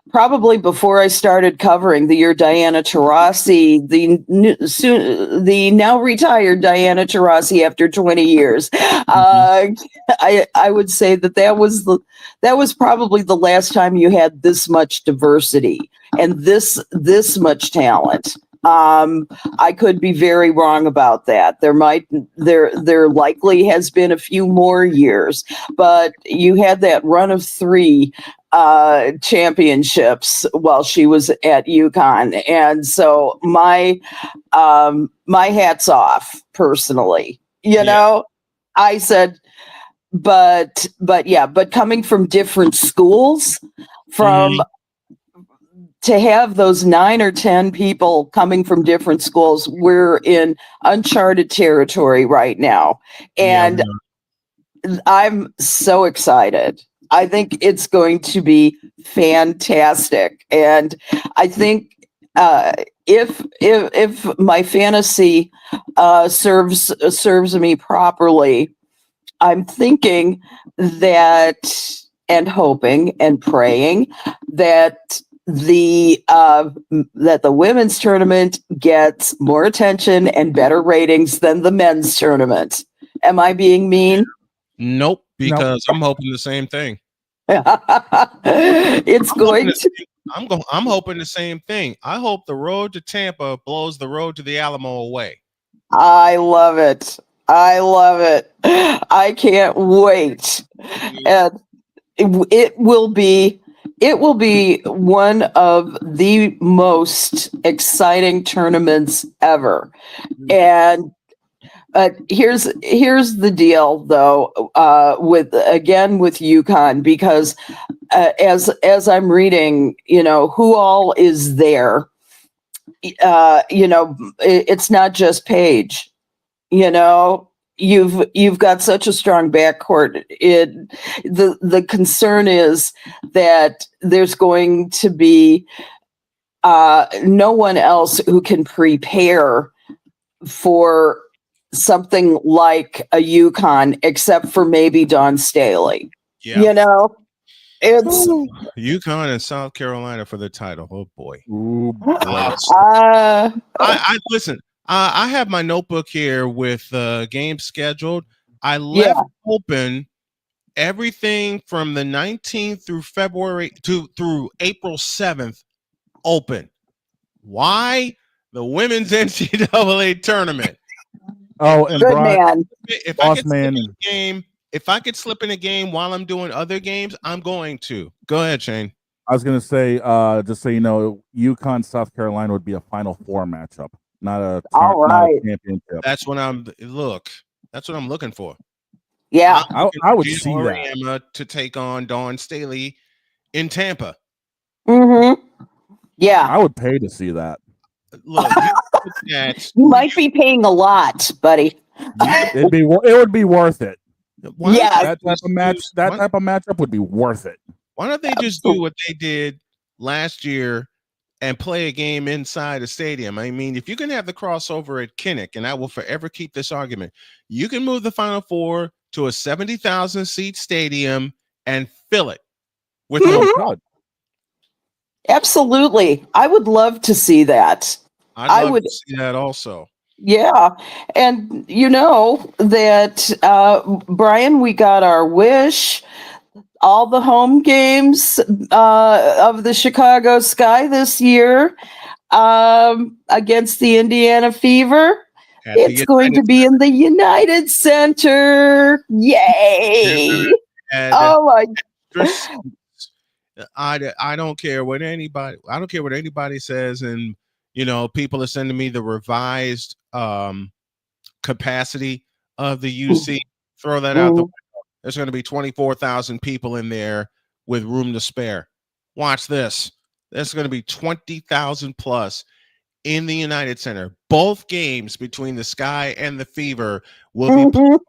probably before I started covering, the year Diana Taurasi, the now retired Diana Taurasi after 20 years, I would say that was probably the last time you had this much diversity and this much talent. I could be very wrong about that. There likely has been a few more years, but you had that run of 3 championships while she was at UConn, and so my hat's off personally. I said, but coming from different schools, to have those 9 or 10 people coming from different schools, we're in uncharted territory right now. And I'm so excited. I think it's going to be fantastic. And I think if my fantasy serves me properly, I'm thinking that and hoping and praying that the women's tournament gets more attention and better ratings than the men's tournament. Am I being mean? Nope, because I'm hoping the same thing. I'm hoping the same thing. I hope the road to Tampa blows the road to the Alamo away. I love it. I can't wait. And it will be one of the most exciting tournaments ever. And here's the deal, though, with UConn, because as I'm reading, who all is there. It's not just Paige. You've got such a strong backcourt. The concern is that there's going to be no one else who can prepare for something like a UConn, except for maybe Dawn Staley. Yeah. It's UConn and South Carolina for the title. Oh boy. I listen. I have my notebook here with games scheduled. I left open everything from the 19th through through April 7th open. Why? The women's NCAA tournament. Oh, and Brian, if I could slip in a game while I'm doing other games, I'm going to. Go ahead, Shane. I was going to say, just so you know, UConn South Carolina would be a Final Four matchup, not a championship. That's what I'm looking for. Yeah, I would see that to take on Dawn Staley in Tampa. Mm-hmm. Yeah, I would pay to see that. Look, you might be paying a lot, buddy. It would be worth it. Yeah, that type of matchup would be worth it. Why don't they just do what they did last year and play a game inside a stadium? I mean, if you can have the crossover at Kinnick, and I will forever keep this argument, you can move the Final Four to a 70,000 seat stadium and fill it with home. Absolutely. I would love to see that. I would see that also. Yeah. And you know that, Brian, we got our wish. All the home games of the Chicago Sky this year against the Indiana Fever. It's going to be in the United Center. Yay. Oh my. I don't care what anybody says, and people are sending me the revised capacity of the UC. Throw that out the window. there's going to be 24,000 people in there with room to spare. Watch this. There's going to be 20,000 plus in the United Center. Both games between the Sky and the Fever will be played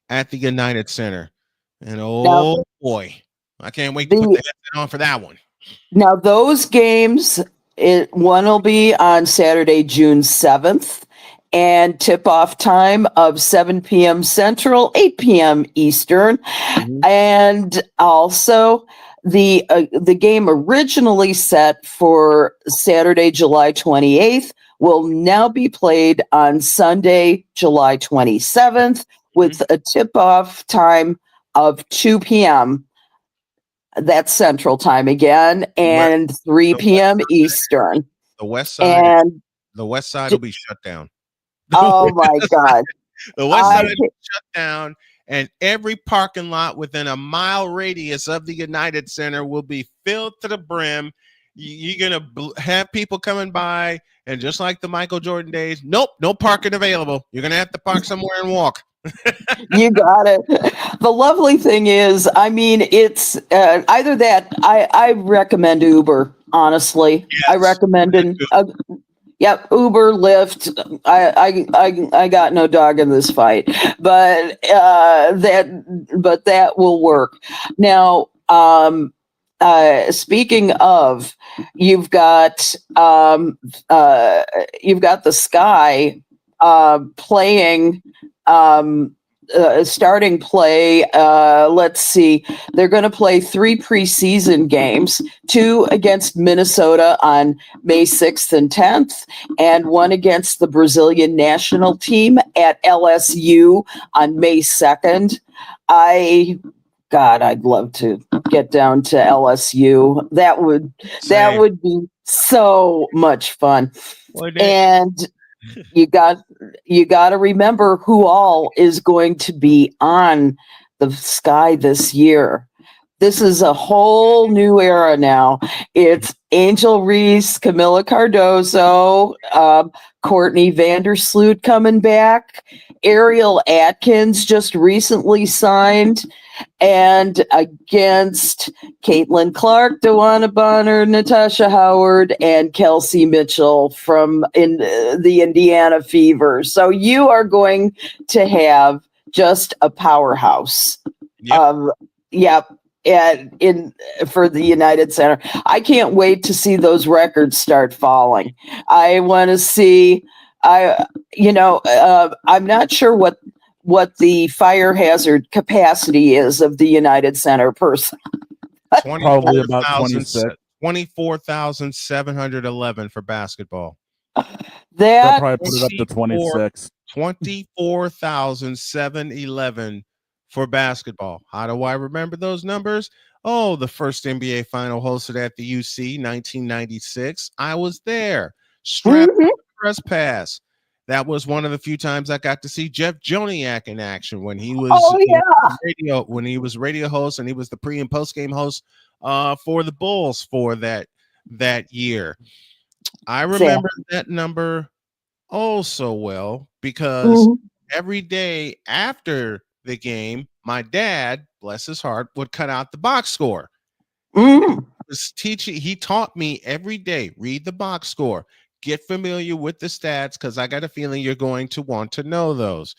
at the United Center. And oh boy, I can't wait to put the headset on for that one. Now, those games, one will be on Saturday, June 7th, and tip-off time of 7 p.m. Central, 8 p.m. Eastern. And also, the game originally set for Saturday, July 28th, will now be played on Sunday, July 27th, with a tip-off time of 2 p.m. That's Central Time again, and 3 p.m. Eastern. The West Side, the West Side will be shut down. Oh my God! The West Side will be shut down, and every parking lot within a mile radius of the United Center will be filled to the brim. You're gonna have people coming by, and just like the Michael Jordan days, nope, no parking available. You're gonna have to park somewhere and walk. You got it. The lovely thing is, I mean, it's either that. I recommend Uber. Honestly, yes. I recommend Uber, Lyft. I got no dog in this fight, but that will work. Now, speaking of, you've got the Sky playing. Starting play, let's see, they're going to play 3 preseason games, 2 against Minnesota on May 6th and 10th, and 1 against the Brazilian national team at LSU on May 2nd. I'd love to get down to LSU. That would be so much fun. And you got to remember who all is going to be on the Sky this year. This is a whole new era now. It's Angel Reese, Camila Cardozo, Courtney Vandersloot coming back. Ariel Atkins just recently signed, and against Caitlin Clark, Dewana Bonner, Natasha Howard, and Kelsey Mitchell from the Indiana Fever. So you are going to have just a powerhouse. And for the United Center. I can't wait to see those records start falling. I want to see. I'm not sure what the fire hazard capacity is of the United Center person. Probably about 26. 24,711 for basketball. They'll probably put it up to 26. 24,711 for basketball. How do I remember those numbers? Oh, the first NBA final hosted at the UC, 1996. I was there. Strapped to the press pass. That was one of the few times I got to see Jeff Joniak in action when he was radio host, and he was the pre and post game host for the Bulls for that year. I remember that number so well because every day after the game, my dad, bless his heart, would cut out the box score. He taught me every day, read the box score. Get familiar with the stats because I got a feeling you're going to want to know those.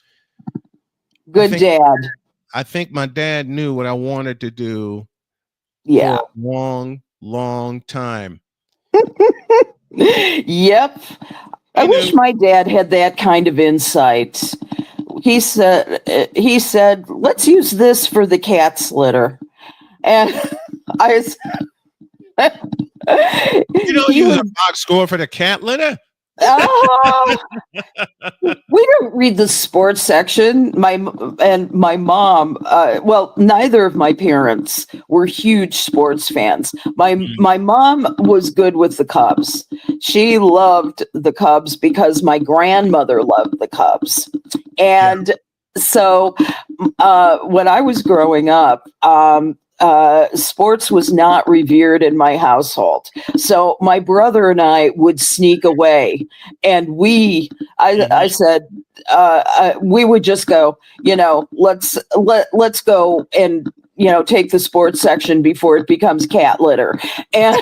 Good dad. I think my dad knew what I wanted to do for a long, long time. Yep. I wish my dad had that kind of insight. He said, let's use this for the cat's litter. And I use a box score for the cat litter? We don't read the sports section. My mom, neither of my parents were huge sports fans. My mom was good with the Cubs. She loved the Cubs because my grandmother loved the Cubs. And so when I was growing up, sports was not revered in my household. So my brother and I would sneak away, and we I said we would just go, let's go and take the sports section before it becomes cat litter. And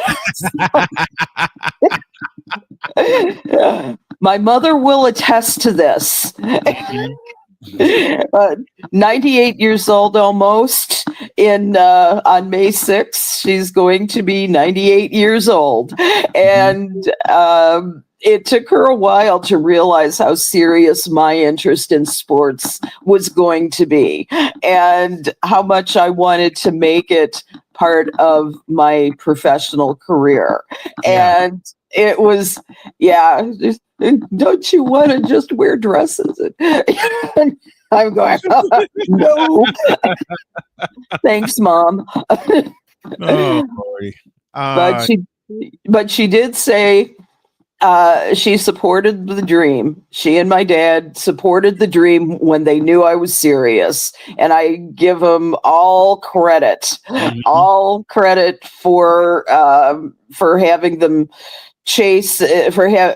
my mother will attest to this. 98 years old almost on May 6th. She's going to be 98 years old. And it took her a while to realize how serious my interest in sports was going to be and how much I wanted to make it part of my professional career. Yeah. And it was, don't you want to just wear dresses? I'm going, no. Thanks, Mom. Oh, boy. But she did say she supported the dream. She and my dad supported the dream when they knew I was serious, and I give them all credit, for having them chase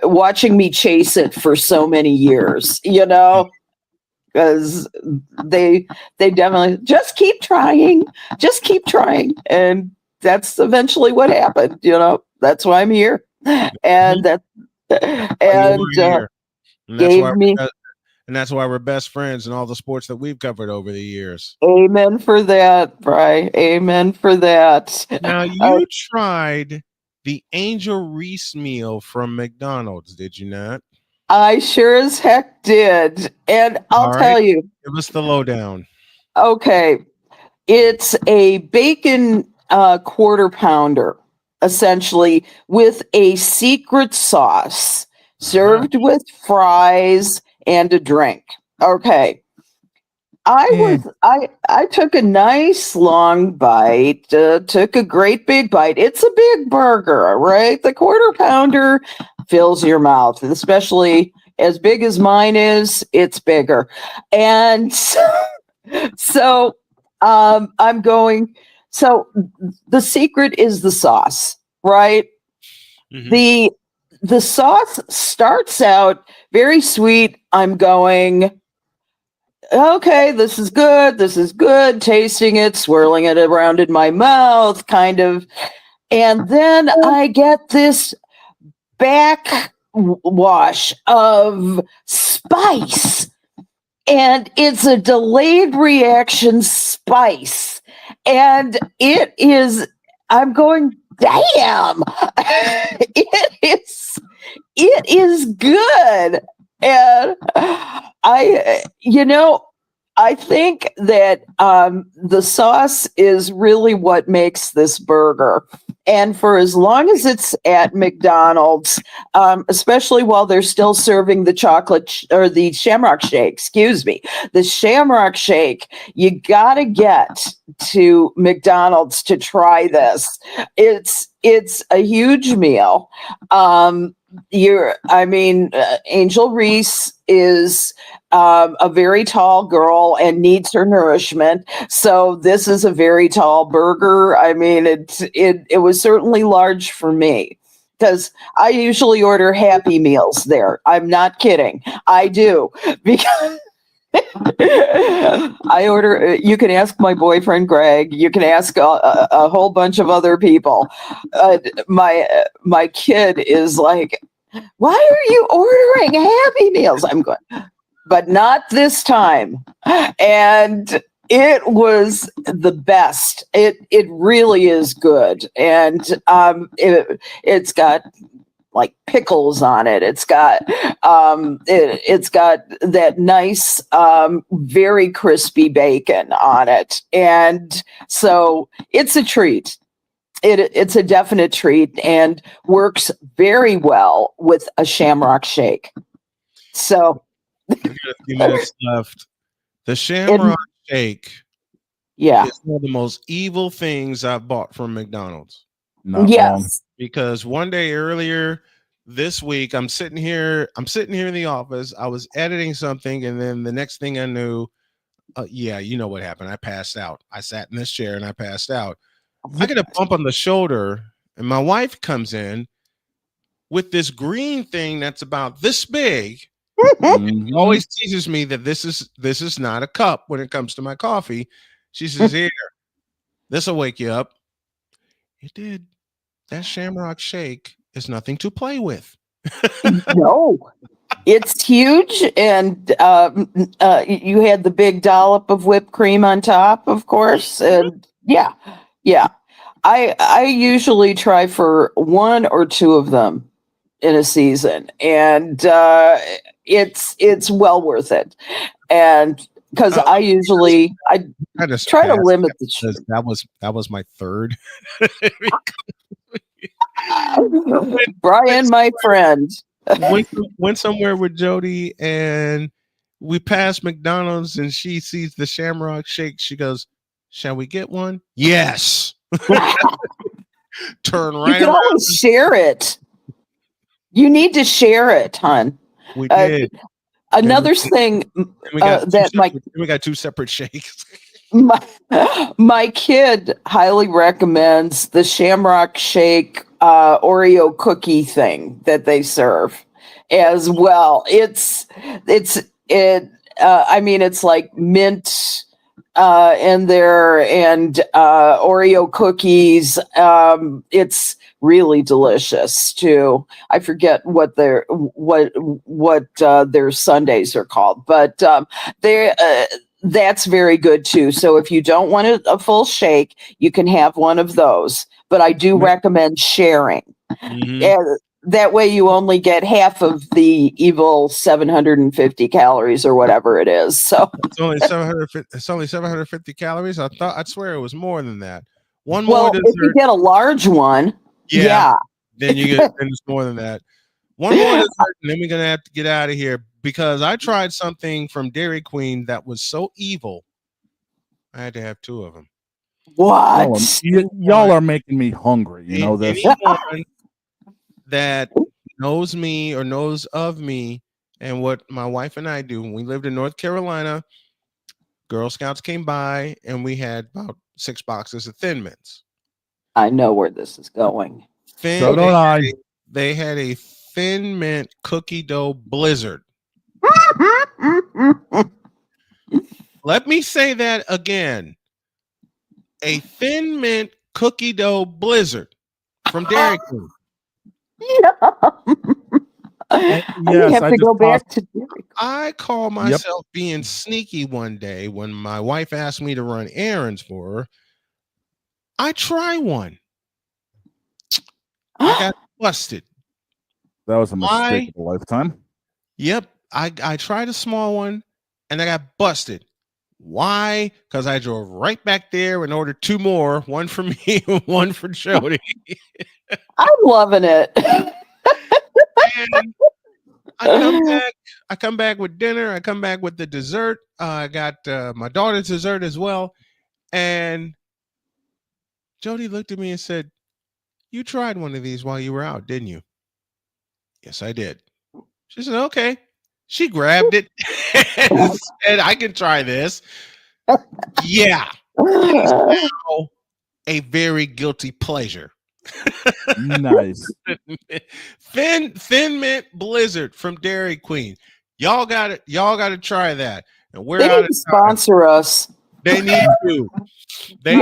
watching me chase it for so many years. Because they definitely just keep trying, and that's eventually what happened. That's why I'm here, and that gave me. And that's why we're best friends in all the sports that we've covered over the years. Amen for that, Bri. Amen for that. Now, you tried the Angel Reese meal from McDonald's, did you not? I sure as heck did. And I'll tell you. Give us the lowdown. Okay. It's a bacon quarter pounder, essentially, with a secret sauce served with fries and a drink. Okay. I took a nice long bite, took a great big bite. It's a big burger, right? The quarter pounder fills your mouth, especially as big as mine is, it's bigger. And so I'm going, so the secret is the sauce, right? Mm-hmm. The sauce starts out very sweet. I'm going, okay, this is good, tasting it, swirling it around in my mouth, kind of. And then I get this backwash of spice. And it's a delayed reaction spice. And it is, I'm going, damn, it is good. And I think that the sauce is really what makes this burger. And for as long as it's at McDonald's, especially while they're still serving the the Shamrock Shake, the Shamrock Shake, you got to get to McDonald's to try this. It's a huge meal. Angel Reese is a very tall girl and needs her nourishment. So this is a very tall burger. I mean, it was certainly large for me because I usually order Happy Meals there. I'm not kidding. I do, because I order. You can ask my boyfriend Greg. You can ask a whole bunch of other people. My kid is like, "Why are you ordering Happy Meals?" I'm going, but not this time. And it was the best. It really is good, and it's got like pickles on it. It's got it's got that nice very crispy bacon on it, and so it's a treat. It's a definite treat and works very well with a Shamrock Shake. So we got a few minutes left. The Shamrock Shake is one of the most evil things I've bought from McDonald's. Yes. Because one day earlier this week, I'm sitting here in the office. I was editing something, and then the next thing I knew, you know what happened. I passed out. I sat in this chair and I passed out. I get a bump on the shoulder, and my wife comes in with this green thing that's about this big, She always teaches me that this is not a cup when it comes to my coffee. She says, "Here, this will wake you up." It did. That Shamrock Shake is nothing to play with. No, it's huge, and you had the big dollop of whipped cream on top, of course, and yeah. I usually try for 1 or 2 of them in a season, and it's well worth it. And because I usually try to limit the sugar. That was my third. Brian, my friend, went somewhere with Jody, and we passed McDonald's, and she sees the Shamrock Shake. She goes, "Shall we get one?" Yes. Turn right. You can always share it. You need to share it, hon. We did. Another thing we got 2 separate shakes. My kid highly recommends the Shamrock Shake Oreo cookie thing that they serve as well. It's like mint in there and Oreo cookies. It's really delicious too. I forget what their sundaes are called, but that's very good too. So if you don't want a full shake, you can have one of those. But I do recommend sharing. And that way you only get half of the evil 750 calories or whatever it is. So it's only 750 calories. I'd swear it was more than that. One well, more dessert. if you get a large one, yeah. Then it's more than that. One more dessert, and then we're gonna have to get out of here because I tried something from Dairy Queen that was so evil. I had to have 2 of them. What? Y'all are making me hungry. You know this. Anyone that knows me or knows of me and what my wife and I do. When we lived in North Carolina, Girl Scouts came by and we had about 6 boxes of Thin Mints. I know where this is going. So don't I. They had a Thin Mint cookie dough blizzard. Let me say that again. A Thin Mint cookie dough blizzard from Dairy Queen. I call myself being sneaky one day when my wife asked me to run errands for her. I try one. I got busted. That was a mistake of a lifetime. Yep. I tried a small one and I got busted. Why? Because I drove right back there and ordered 2 more, one for me and one for Jody. I'm loving it. And I come back with dinner. I come back with the dessert. I got my daughter's dessert as well. And Jody looked at me and said, "You tried one of these while you were out, didn't you?" "Yes, I did." She said, "Okay." She grabbed it and said, "I can try this." Yeah. It's now a very guilty pleasure. Nice. Thin Mint Blizzard from Dairy Queen. Y'all got to try that. And we're they need to sponsor us. They need to. They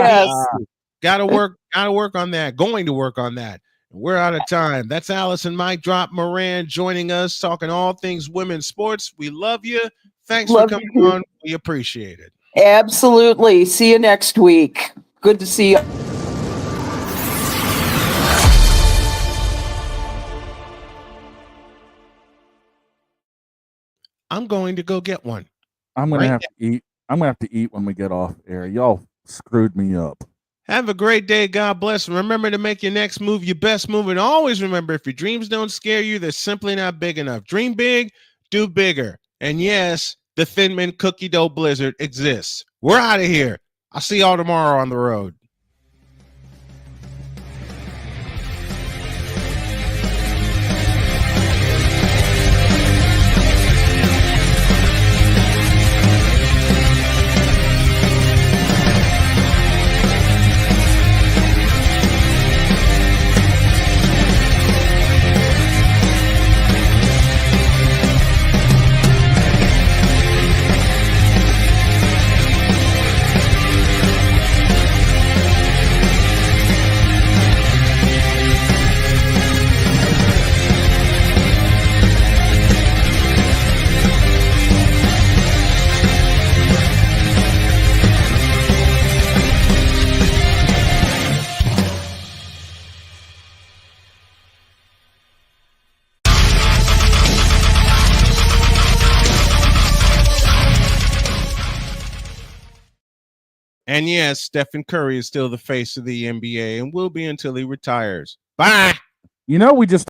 gotta work on that. Going to work on that. We're out of time. That's Allison Mike Drop Moran joining us, talking all things women's sports. We love you. Thanks for coming on. We appreciate it. Absolutely. See you next week. Good to see you. I'm going to go get one. I'm gonna have to eat. I'm gonna have to eat when we get off air. Y'all screwed me up. Have a great day. God bless. Remember to make your next move your best move. And always remember, if your dreams don't scare you, they're simply not big enough. Dream big, do bigger. And yes, the Thin Mint Cookie Dough Blizzard exists. We're out of here. I'll see y'all tomorrow on the road. And yes, Stephen Curry is still the face of the NBA and will be until he retires. Bye. You know, we just